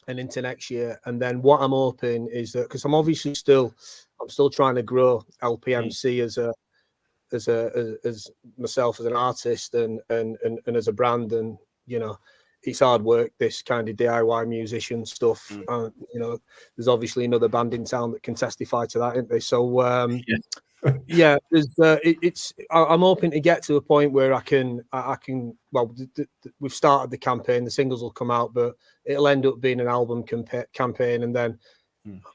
and into next year. And then what I'm hoping is that, because I'm still trying to grow LPMC as myself as an artist and as a brand, and it's hard work, this kind of DIY musician stuff. There's obviously another band in town that can testify to that, isn't there? So I'm hoping to get to a point where I can. Well, we've started the campaign. The singles will come out, but it'll end up being an album campaign, and then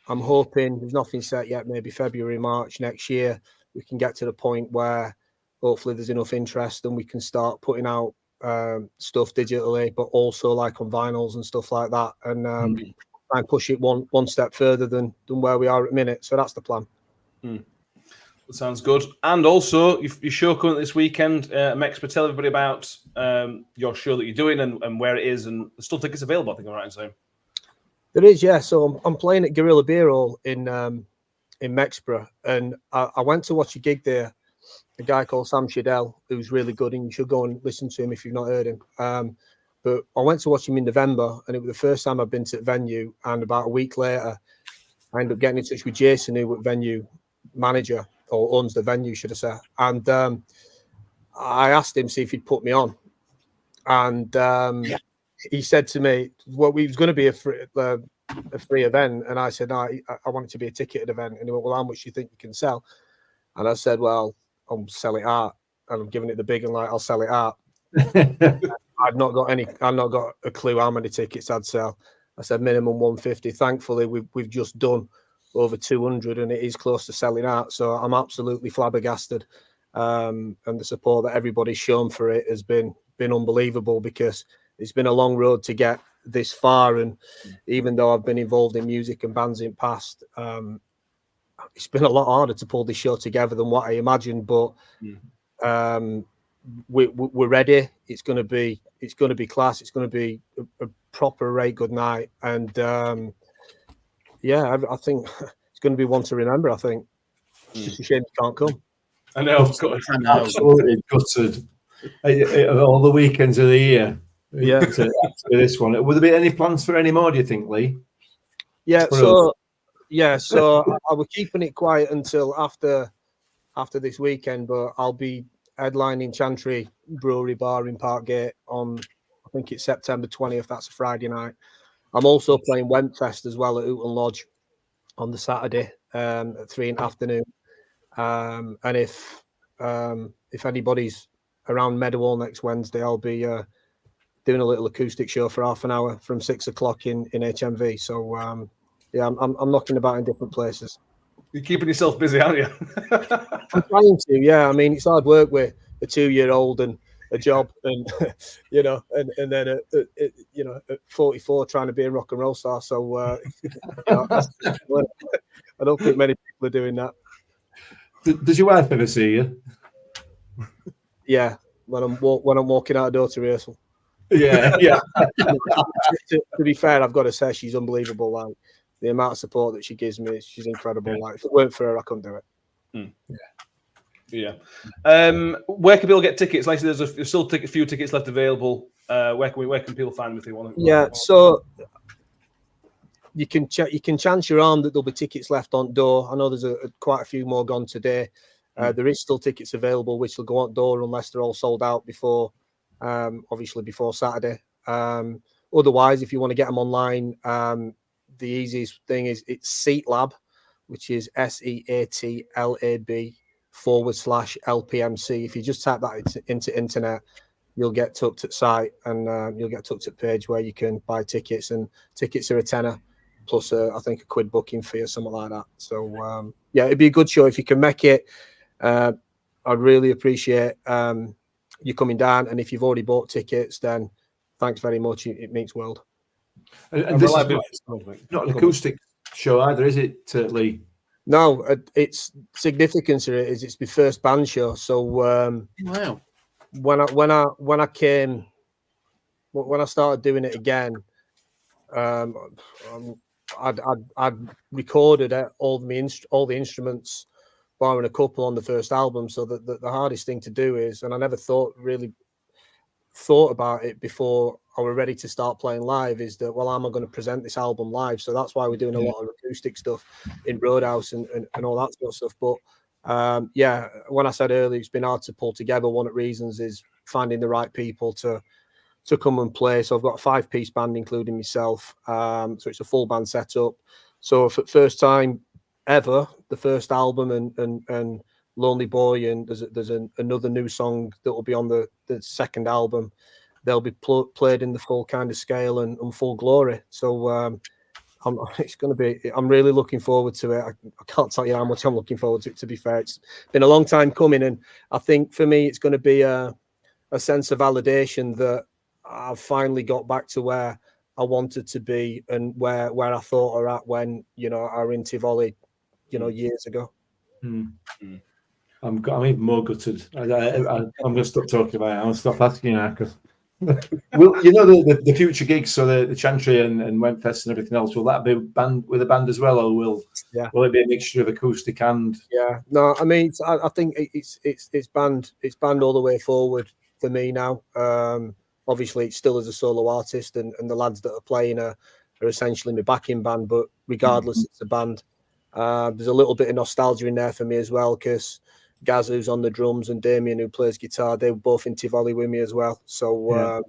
I'm hoping, there's nothing set yet, maybe February, March next year, we can get to the point where hopefully there's enough interest and we can start putting out stuff digitally, but also like on vinyls and stuff like that, and try and push it one step further than where we are at the minute. So that's the plan. That sounds good. And also, your show coming this weekend, Mexpa, tell everybody about your show that you're doing and where it is, and there's still tickets available, I think I'm right in saying. There is, yeah. So I'm playing at Guerrilla Beer Hall in Mexborough, and I went to watch a gig there. A guy called Sam Shadell, who's really good, and you should go and listen to him if you've not heard him. But I went to watch him in November, and it was the first time I've been to the venue. And about a week later, I ended up getting in touch with Jason, who was venue manager, or owns the venue, should I say. And I asked him, see if he'd put me on. And he said to me, well, we was going to be a free event. And I said, no, I want it to be a ticketed event. And he went, well, how much do you think you can sell? And I said, well, I'll sell it out. And I'm giving it the big and like, I'll sell it out. I've not got a clue how many tickets I'd sell. I said minimum 150. Thankfully, we've just done over 200, and it is close to selling out. So I'm absolutely flabbergasted. And the support that everybody's shown for it has been unbelievable, because it's been a long road to get this far. And even though I've been involved in music and bands in past, it's been a lot harder to pull this show together than what I imagined. But we're ready. It's going to be class. It's going to be a proper right good night. And I think it's going to be one to remember. I think it's just a shame you can't come. I know. Absolutely gutted. All the weekends of the year. Yeah. To this one. Will there be any plans for any more, do you think, Lee? Yeah. So I was keeping it quiet until after this weekend, but I'll be headlining Chantry Brewery Bar in Parkgate on, I think it's September 20th. That's a Friday night. I'm also playing Wentfest as well at Hooton Lodge on the Saturday at 3 in the afternoon. And if anybody's around Meadowhall next Wednesday, I'll be doing a little acoustic show for half an hour from 6 o'clock in HMV. So I'm knocking about in different places. You're keeping yourself busy, aren't you? I'm trying to, yeah. I mean, it's hard work with a 2-year-old and a job, and and then at 44 trying to be a rock and roll star. So I don't think many people are doing that. Does your wife ever see you? Yeah, when I'm walking out the door to rehearsal. Yeah. To be fair, I've got to say she's unbelievable. Like, the amount of support that she gives me, she's incredible. Like, if it weren't for her, I couldn't do it. Yeah. Where can people get tickets? Like, there's still a few tickets left available. Where can people find them if they want? Yeah, so you can chance your arm that there'll be tickets left on door. I know there's quite a few more gone today. There is still tickets available, which will go on door unless they're all sold out before Saturday. Otherwise, if you want to get them online, the easiest thing is it's Seat Lab, which is SEATLAB/LPMC. If you just type that into internet, you'll get tucked at site, and you'll get tucked at page where you can buy tickets, and tickets are £10 plus I think a £1 booking fee or something like that. So it'd be a good show if you can make it. I'd really appreciate you coming down, and if you've already bought tickets, then thanks very much. It means world. And this is not an acoustic show either, is it, Lee? No, it's significance of it is it's my first band show. So wow. When I came when I started doing it again, I'd recorded all the instruments, barring a couple on the first album. So that the hardest thing to do is, and I never really thought about it before I were ready to start playing live, is that, well, am I going to present this album live? So that's why we're doing a lot of acoustic stuff in Roadhouse and all that sort of stuff. But yeah, when I said earlier, it's been hard to pull together. One of the reasons is finding the right people to come and play. So I've got a 5-piece band, including myself. So it's a full band setup. So for the first time ever, the first album and Lonely Boy, and there's another new song that will be on the second album. They'll be played in the full kind of scale and full glory. So it's going to be. I'm really looking forward to it. I can't tell you how much I'm looking forward to it. To be fair, it's been a long time coming, and I think for me, it's going to be a sense of validation that I've finally got back to where I wanted to be and where I thought I at when I were in Tivoli, years ago. I'm even more gutted. I'm going to stop talking about it. I'm going to stop asking you now because, well, the future gigs, so the Chantry and Wentfest and everything else, will that be with a band as well, or will it be a mixture of acoustic and? Yeah, no, I mean, I think it's band all the way forward for me now. Obviously, it's still as a solo artist, and the lads that are playing are essentially my backing band. But regardless, it's a band. There's a little bit of nostalgia in there for me as well, because Gaz, who's on the drums, and Damien, who plays guitar, they were both in Tivoli with me as well. So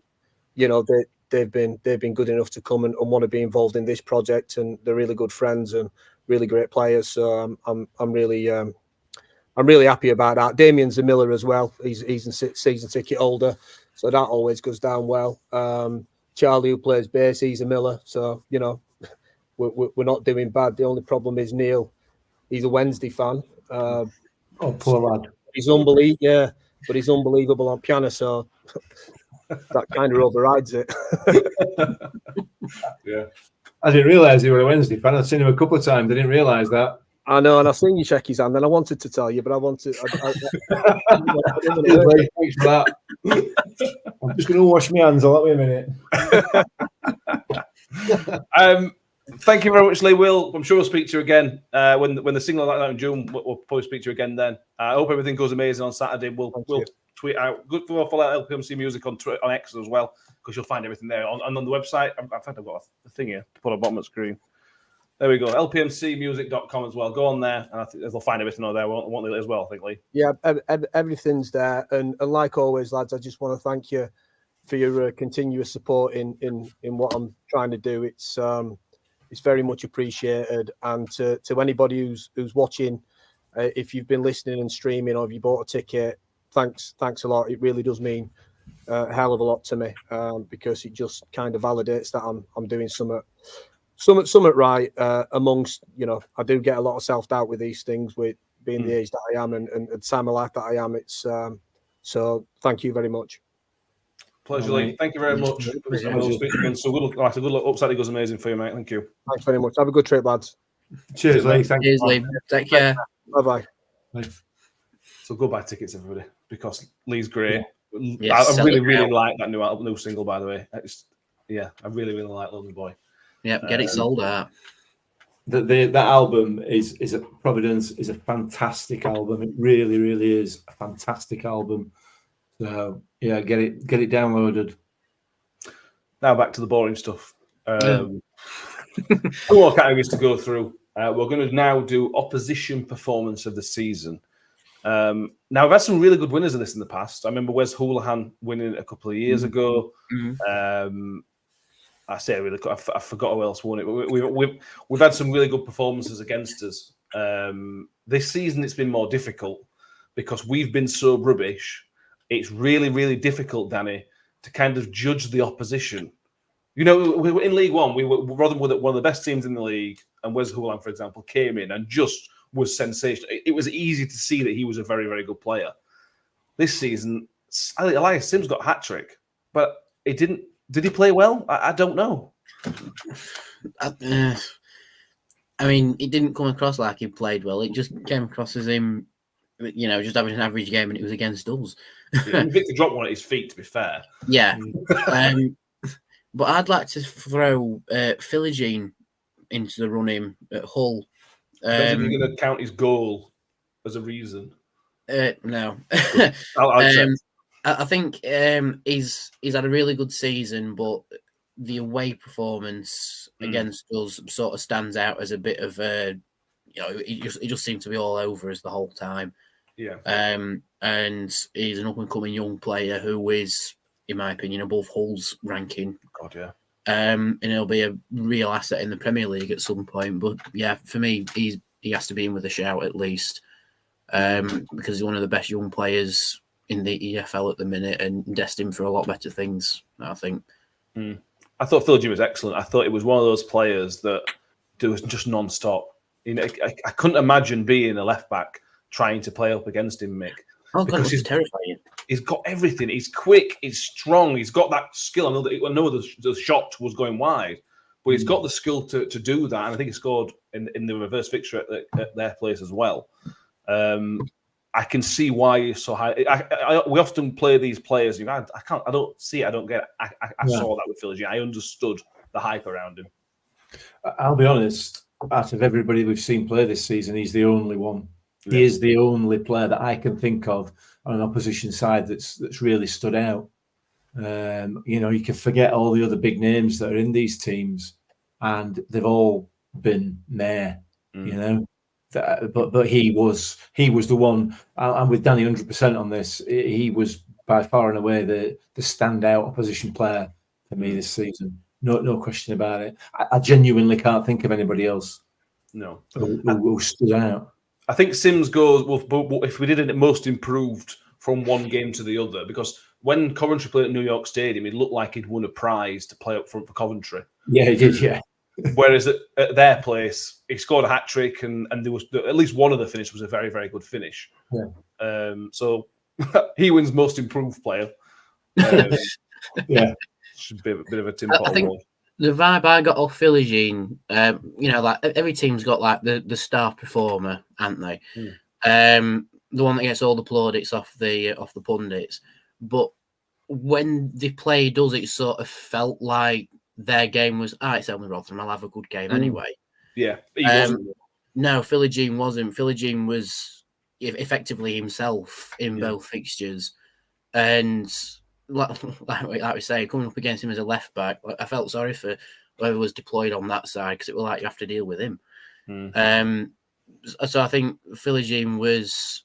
they've been good enough to come and want to be involved in this project, and they're really good friends and really great players. So I'm really happy about that. Damien's a Miller as well. He's a season ticket holder, so that always goes down well. Charlie, who plays bass, he's a Miller. So we're not doing bad. The only problem is Neil. He's a Wednesday fan. Oh, poor lad. He's unbelievable. Yeah, but he's unbelievable on piano. So that kind of overrides it. Yeah. I didn't realise he were a Wednesday fan. I've seen him a couple of times. I didn't realise that. I know, and I've seen you check his hand, and I wanted to tell you, but I wanted. Thanks for that. I'm just going to wash my hands. I'll let me a minute. Thank you very much, Lee. I'm sure we'll speak to you again when the single like that in June. We'll probably speak to you again then. I hope everything goes amazing on Saturday. We'll tweet out. Good for follow LPMC Music on X as well, because you'll find everything there and on the website. In fact, I've got a thing here to put on the bottom of the screen. There we go. LPMCmusic.com as well. Go on there, and I think they'll find everything on there. Won't they as well? I think, Lee. Yeah, everything's there, and like always, lads, I just want to thank you for your continuous support in what I'm trying to do. It's very much appreciated, and to anybody who's watching, if you've been listening and streaming, or if you bought a ticket, thanks a lot. It really does mean a hell of a lot to me, because it just kind of validates that I'm doing something right. Amongst, I do get a lot of self-doubt with these things, with being the age that I am and the time of life that I am. It's so thank you very much. Pleasure, Lee. Thank you very much. We'll speak to you again. So good luck. Upside goes amazing for you, mate. Thank you. Thanks very much. Have a good trip, lads. Cheers, Lee. Cheers, Lee. Take care. Bye-bye. So go buy tickets, everybody, because Lee's great. Yeah, I really like that new single, by the way. I really like Lonely Boy. Yeah, get it sold out. That album is Providence is a fantastic album. It really, really is a fantastic album. So yeah, get it downloaded. Now back to the boring stuff. Two more categories to go through. We're going to now do opposition performance of the season. Now we've had some really good winners of this in the past. I remember Wes Houlihan winning it a couple of years ago. I say really, I forgot who else won it. But we've had some really good performances against us. This season it's been more difficult because we've been so rubbish. It's really, really difficult, Danny, to kind of judge the opposition. We were in League One. Rotherham were one of the best teams in the league, and Wes Houlihan, for example, came in and just was sensational. It was easy to see that he was a very, very good player. This season, Elias Sims got a hat-trick, but it didn't. Did he play well? I don't know. I mean, it didn't come across like he played well. It just came across as him, just having an average game, and it was against us. Victor dropped one at his feet, to be fair. Yeah. But I'd like to throw Philogene into the running at Hull. I don't think you're going to count his goal as a reason. No. I'll accept. I think he's had a really good season, but the away performance against us sort of stands out as a bit of a, he just seemed to be all over us the whole time. Yeah. And he's an up and coming young player who is, in my opinion, above Hull's ranking. God, yeah. And he'll be a real asset in the Premier League at some point. But yeah, for me, he has to be in with a shout at least, because he's one of the best young players in the EFL at the minute and destined for a lot better things, I think. I thought Philogene was excellent. I thought it was one of those players that was just non-stop. I couldn't imagine being a left back trying to play up against him, Mick. Oh, God, he's terrifying. He's got everything. He's quick. He's strong. He's got that skill. I know the shot was going wide, but he's got the skill to do that. And I think he scored in the reverse fixture at their place as well. I can see why he's so high. We often play these players. I don't see it. I don't get it. I saw that with Philogene. I understood the hype around him. I'll be honest. Out of everybody we've seen play this season, he's the only one. He is the only player that I can think of on an opposition side that's really stood out. You can forget all the other big names that are in these teams, and they've all been there. But he was the one. I'm with Danny 100% on this. He was by far and away the standout opposition player for me this season. No question about it. I genuinely can't think of anybody else. No, who stood out. I think Sims goes. Well, if we did it most improved from one game to the other, because when Coventry played at New York Stadium, it looked like he'd won a prize to play up front for Coventry. Yeah, he did. Yeah. Whereas at their place, he scored a hat trick, and there was at least one of the finish was a very, very good finish. Yeah. So he wins most improved player. Yeah. Should be a bit of a Tim Potter. I think the vibe I got off Philogene, like every team's got like the star performer, haven't they? The one that gets all the plaudits off the pundits. But when they played us, it sort of felt like their game was, it's only Rotherham, I'll have a good game anyway. Yeah, he wasn't. No, Philogene wasn't. Philogene was effectively himself in both fixtures. And like we say, coming up against him as a left back, I felt sorry for whoever was deployed on that side, because it was like you have to deal with him. So I think Philogene was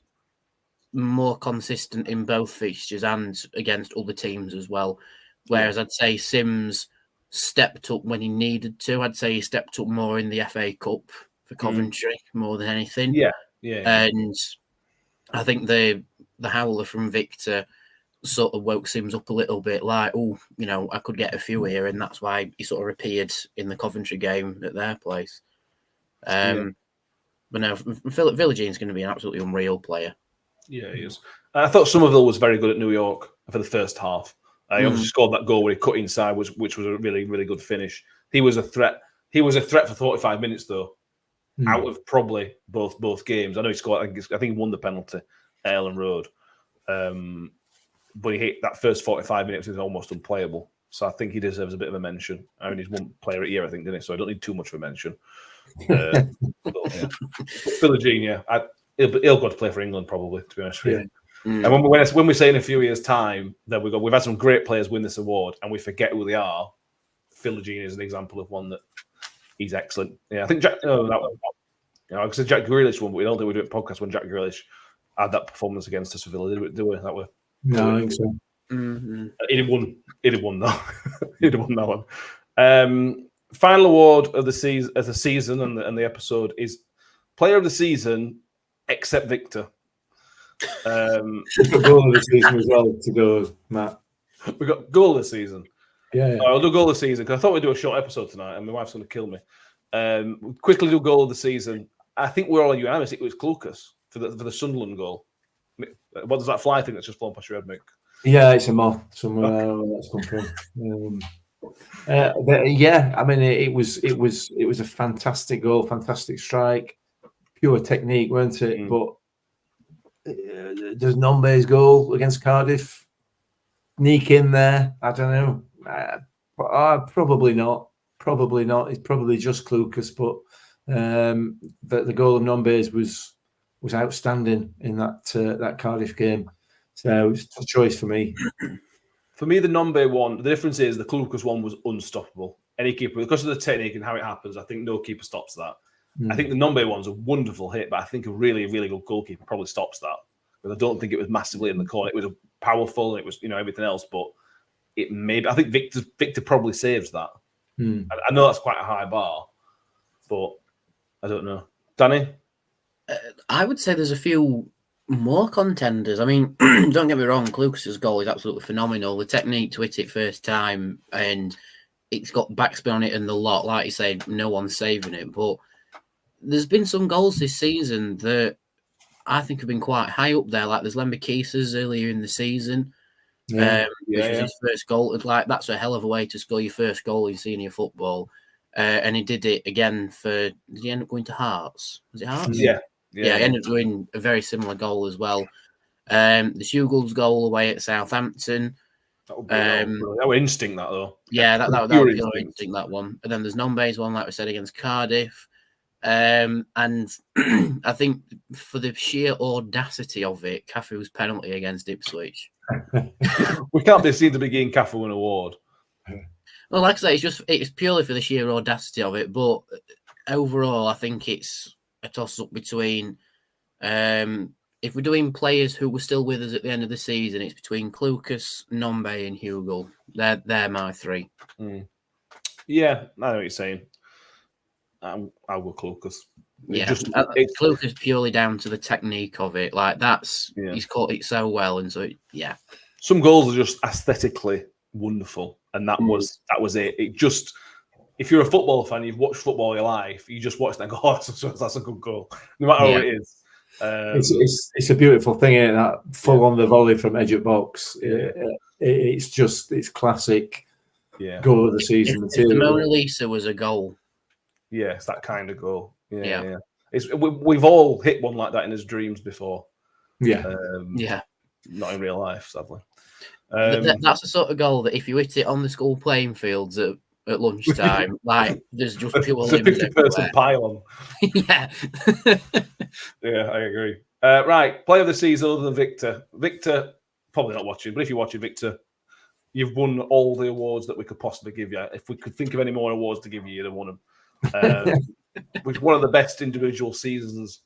more consistent in both fixtures and against other teams as well. Whereas I'd say Sims stepped up when he needed to. I'd say he stepped up more in the FA Cup for Coventry more than anything. Yeah. And I think the howler from Victor sort of woke Sims up a little bit, like, I could get a few here, and that's why he sort of appeared in the Coventry game at their place. But no, Philogene's going to be an absolutely unreal player. Yeah, he is. I thought Somerville was very good at New York for the first half. He obviously scored that goal where he cut inside, which was a really, really good finish. He was a threat. He was a threat for 45 minutes, though, out of probably both games. I know he scored. I think he won the penalty at Ellen Road. But he hit that first 45 minutes is almost unplayable. So I think he deserves a bit of a mention. I mean, he's one player a year, I think, didn't he? So I don't need too much of a mention. Philogene, he'll go to play for England probably, to be honest with you. And when we say in a few years' time that we've had some great players win this award and we forget who they are, Philogene is an example of one that he's excellent. Yeah, I think Jack. I could say Jack Grealish won, but we don't think we do a podcast when Jack Grealish had that performance against us for Villa. Did we? That way. No, I think so. He'd have won though. He'd have won that one. Final award of the season and the episode is Player of the Season, except Victor. We've got goal of the season as well to go, Matt. We've got goal of the season. Yeah. I'll do goal of the season because I thought we'd do a short episode tonight, and my wife's going to kill me. We'll quickly do goal of the season. I think we're all unanimous. It was Klukas for the Sunderland goal. What does that fly thing that's just flown past your head, Mick? Yeah, it's a moth somewhere that's come from. But yeah, I mean, it was a fantastic goal, fantastic strike, pure technique, weren't it? But does Nombe's goal against Cardiff sneak in there? I don't know. Probably not. Probably not. It's probably just Clucas, but the goal of Nombes was outstanding in that Cardiff game. So it's a choice for me. For me, the Nombe one, the difference is the Clucas one was unstoppable. Any keeper, because of the technique and how it happens, I think no keeper stops that. I think the Nombe one's a wonderful hit, but I think a really, really good goalkeeper probably stops that. Because I don't think it was massively in the corner. It was powerful, and it was everything else, but it maybe I think Victor probably saves that. I know that's quite a high bar, but I don't know. Danny? I would say there's a few more contenders. I mean, don't get me wrong, Lucas's goal is absolutely phenomenal. The technique to hit it first time, and it's got backspin on it and the lot. Like you said, no one's saving it. But there's been some goals this season that I think have been quite high up there. Like there's Lembekisa's earlier in the season, which was his first goal. Like that's a hell of a way to score your first goal in senior football. And he did it again did he end up going to Hearts? Was it Hearts? Yeah. He ended up doing a very similar goal as well. The Shugul's goal away at Southampton. That was instinct, that though. Yeah, that was pure pure instinct, that one. And then there's Nombe's one, like we said, against Cardiff. And I think for the sheer audacity of it, Cafu's penalty against Ipswich. We can't be seen to be giving Cafu an award. Well, like I say, it's purely for the sheer audacity of it. But overall, I think it's a toss-up between if we're doing players who were still with us at the end of the season, it's between Clucas, Nombe, and Hugo. They're my three. Yeah, I know what you're saying. I'll go Clucas. Clucas purely down to the technique of it. Like he's caught it so well, and so some goals are just aesthetically wonderful, and that was it. It just, if you're a football fan, you've watched football all your life, you just watch that and go, oh, that's a good goal, no matter what it is. It's a beautiful thing, isn't it? That full on the volley from edge of box. It's classic goal of the season. If the Mona Lisa was a goal. Yeah, it's that kind of goal. Yeah. We've all hit one like that in his dreams before. Not in real life, sadly. That's the sort of goal that if you hit it on the school playing fields at lunchtime, like there's just pure it's a 50-person pile on. Yeah, I agree. Right, player of the season other than Victor. Victor, probably not watching, but if you're watching, Victor, you've won all the awards that we could possibly give you. If we could think of any more awards to give you, you'd have won them. Which one of the best individual seasons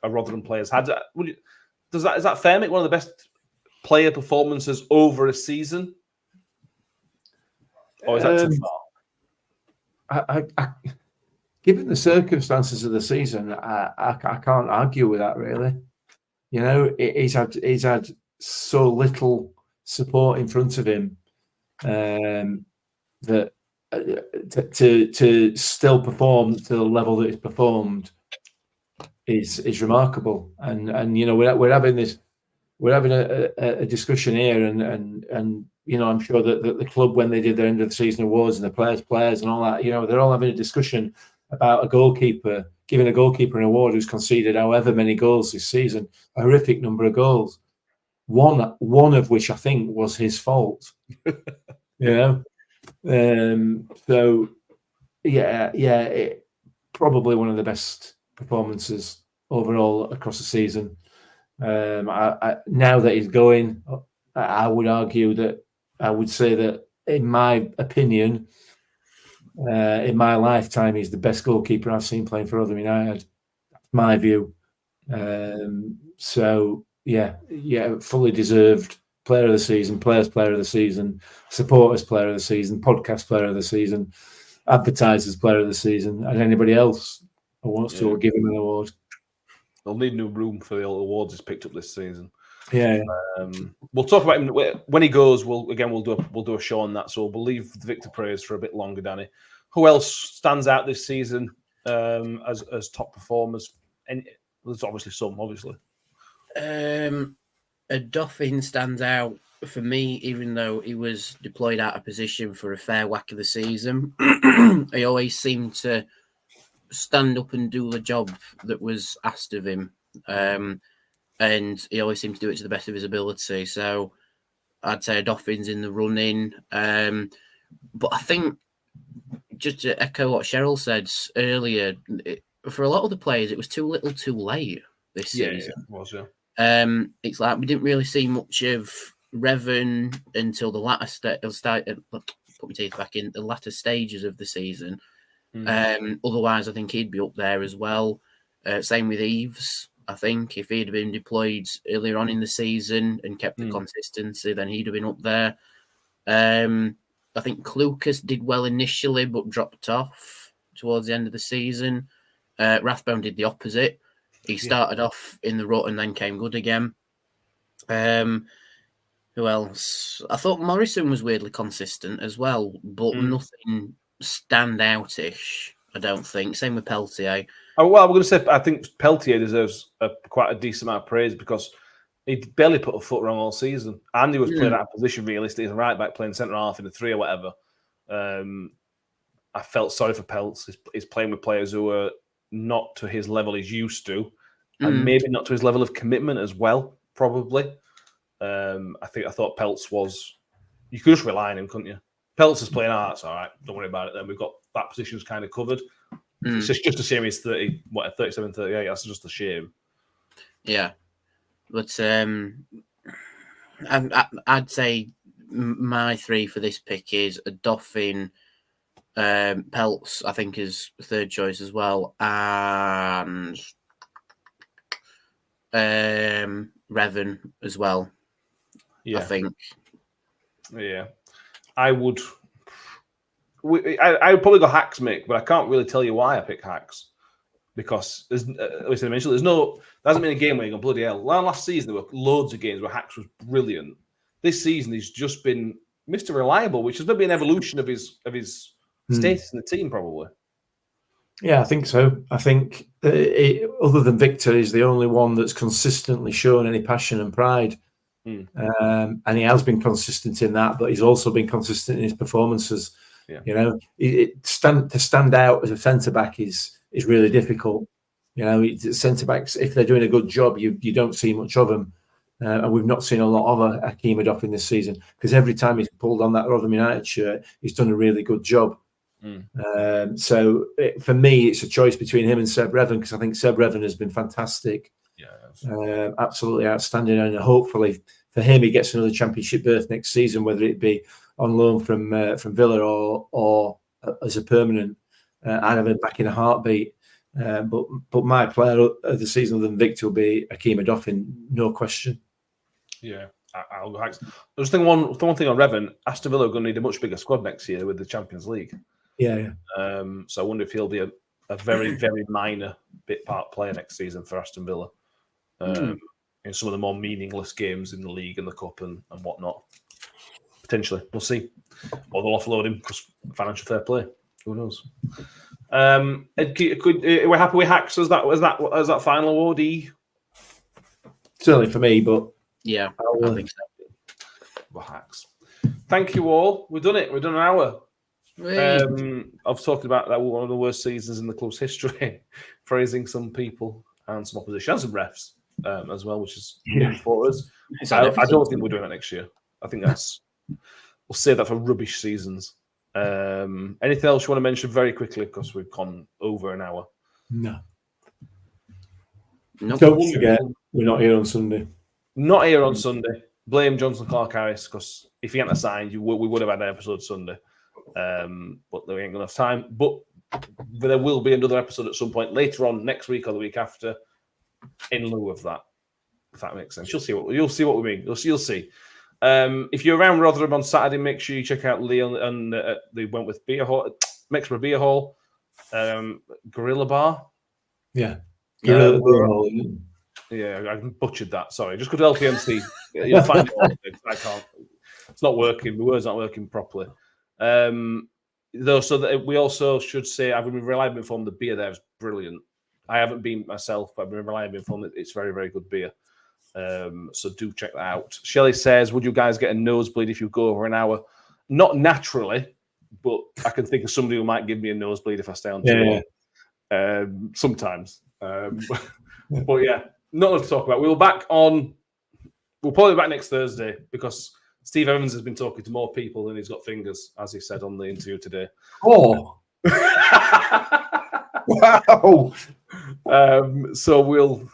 a Rotherham players had. Is that fair, Mick? One of the best player performances over a season? Or is that too far? Given the circumstances of the season, I can't argue with that, really. He's had so little support in front of him that to still perform to the level that he's performed is remarkable. And we're having a discussion here, and I'm sure that the club, when they did their end of the season awards and the players and all that, they're all having a discussion about a goalkeeper, giving a goalkeeper an award who's conceded however many goals this season, a horrific number of goals, one of which I think was his fault. Probably one of the best performances overall across the season. Now that he's going, I would say that, in my opinion, in my lifetime, he's the best goalkeeper I've seen playing for Rotherham United. That's my view. Fully deserved player of the season, players player of the season, supporters player of the season, podcast player of the season, advertisers player of the season, and anybody else who wants to give him an award. They'll need new room for the awards he's picked up this season. We'll talk about him when he goes. We'll do a show on that. So we'll leave Victor Praise for a bit longer, Danny. Who else stands out this season as top performers? And there's obviously some, obviously. A Dauphin stands out for me, even though he was deployed out of position for a fair whack of the season. He always seemed to stand up and do the job that was asked of him. And he always seemed to do it to the best of his ability. So I'd say a Dauphin's in the running. But I think, just to echo what Cheryl said earlier, for a lot of the players, it was too little too late this season. Yeah, it was, yeah. It's like we didn't really see much of Revan until the latter put my teeth back in the latter stages of the season. Otherwise, I think he'd be up there as well. Same with Eves. I think if he'd have been deployed earlier on in the season and kept the consistency, then he'd have been up there. I think Clucas did well initially, but dropped off towards the end of the season. Rathbone did the opposite. He started off in the rut and then came good again. Who else? I thought Morrison was weirdly consistent as well, but nothing standoutish, I don't think. Same with Peltier. Oh, well, we're going to say I think Peltier deserves quite a decent amount of praise because he barely put a foot wrong all season. And he was playing out of position realistically as a right back, playing centre half in a 3 or whatever. I felt sorry for Peltz. He's playing with players who are not to his level he's used to, and maybe not to his level of commitment as well, probably. I thought Peltz was... You could just rely on him, couldn't you? Peltz is playing, that's all right, don't worry about it then. We've got that position's kind of covered. It's just a shame he's 37, 38. That's just a shame. Yeah. But I'd say my 3 for this pick is a Doffin, Peltz, I think, is third choice as well, and Revan as well. Yeah. I think. Yeah. I would probably go Hacks, Mick, but I can't really tell you why I pick Hacks. Because, as I mentioned, there hasn't been a game where you go, bloody hell. Last season, there were loads of games where Hacks was brilliant. This season, he's just been Mr. Reliable, which has maybe an evolution of his status in the team, probably. Yeah, I think so. I think other than Victor, he's the only one that's consistently shown any passion and pride. And he has been consistent in that, but he's also been consistent in his performances. Yeah. You know, to stand out as a centre-back is really difficult. You know, centre-backs, if they're doing a good job, you don't see much of them. And we've not seen a lot of Hakeem Adoffin this season because every time he's pulled on that Rotherham United shirt, he's done a really good job. So for me, it's a choice between him and Seb Revan because I think Seb Revan has been fantastic. Yeah, absolutely outstanding. And hopefully for him, he gets another championship berth next season, whether it be on loan from Villa or as a permanent. I'd have him back in a heartbeat. But my player of the season other than Victor will be Hakeem Adoffin, no question. Yeah, I'll go Hacks. I was thinking one thing on Revan, Aston Villa are going to need a much bigger squad next year with the Champions League. Yeah. So I wonder if he'll be a very, very minor bit part player next season for Aston Villa in some of the more meaningless games in the league and the cup and whatnot. Potentially, we'll see. Or they'll offload him because financial fair play. Who knows? We're happy with Hacks as that final award. Certainly for me, but yeah, I think so. Well, Hacks. Thank you all. We've done it. We've done an hour. I've talked about that one of the worst seasons in the club's history, praising some people and some opposition and some refs as well, which is new for us. I don't think we're doing that next year. I think we'll save that for rubbish seasons. Anything else you want to mention very quickly because we've gone over an hour? No. Nope. Don't forget, we're not here on Sunday. Not here on Sunday. Blame Johnson Clark Harris because if he hadn't signed, we would have had an episode Sunday. But there ain't enough time. But there will be another episode at some point later on next week or the week after in lieu of that. If that makes sense. You'll see what we mean. You'll see. If you're around Rotherham on Saturday, make sure you check out Leon and the Wentworth Beer Hall, Mexborough Beer Hall, Gorilla Bar. Yeah. Gorilla Beer Hall. Yeah, I butchered that. Sorry. Just go to LPMC. You'll find it all. I can't. It's not working. The word's not working properly. Though, so that we also should say, I've been reliably informed the beer there is brilliant. I haven't been myself, but I've been reliably informed that it's very, very good beer. So do check that out. Shelley says, would you guys get a nosebleed if you go over an hour? Not naturally, but I can think of somebody who might give me a nosebleed if I stay on too long. Sometimes. But yeah, not enough to talk about. We'll probably be back next Thursday because Steve Evans has been talking to more people than he's got fingers, as he said on the interview today. Oh, wow! So we'll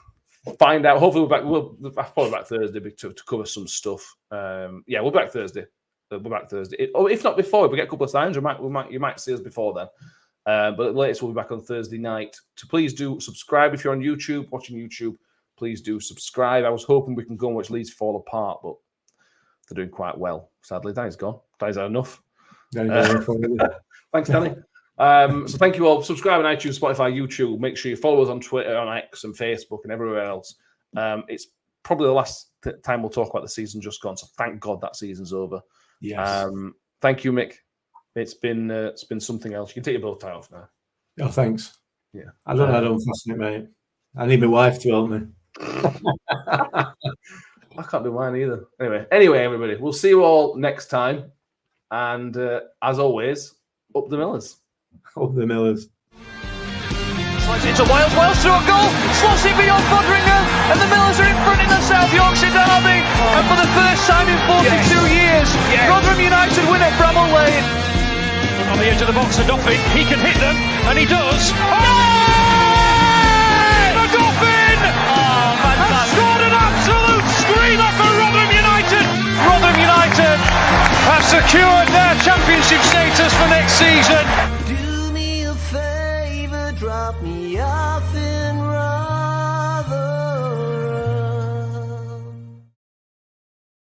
find out. Hopefully, we're back. We'll probably back Thursday to cover some stuff. Yeah, we're back Thursday. If not before, if we get a couple of signs, you might see us before then. But at latest, we'll be back on Thursday night. So please do subscribe if you're on YouTube, watching YouTube. Please do subscribe. I was hoping we can go and watch Leeds fall apart, but they're doing quite well. Sadly, Danny's gone. Danny's had enough. Thanks, Danny. So thank you all. Subscribe on iTunes, Spotify, YouTube. Make sure you follow us on Twitter, on X, and Facebook, and everywhere else. It's probably the last time we'll talk about the season just gone. So thank God that season's over. Yes. Thank you, Mick. It's been something else. You can take your bow tie off now. Oh, thanks. Yeah. I don't know how to unfasten it, mate. I need my wife to help me. I can't do mine either. Anyway, everybody, we'll see you all next time. And as always, up the Millers. Up the Millers. Slides into Wales through a goal, slots it beyond Foderingham, and the Millers are in front in the South Yorkshire derby. And for the first time in 42 years, Rotherham United win at Bramall Lane. On the edge of the box, the Dauphin, he can hit them, and he does. The Dauphin has scored an absolute screamer for Rotherham United. Rotherham United have secured their championship status for next season.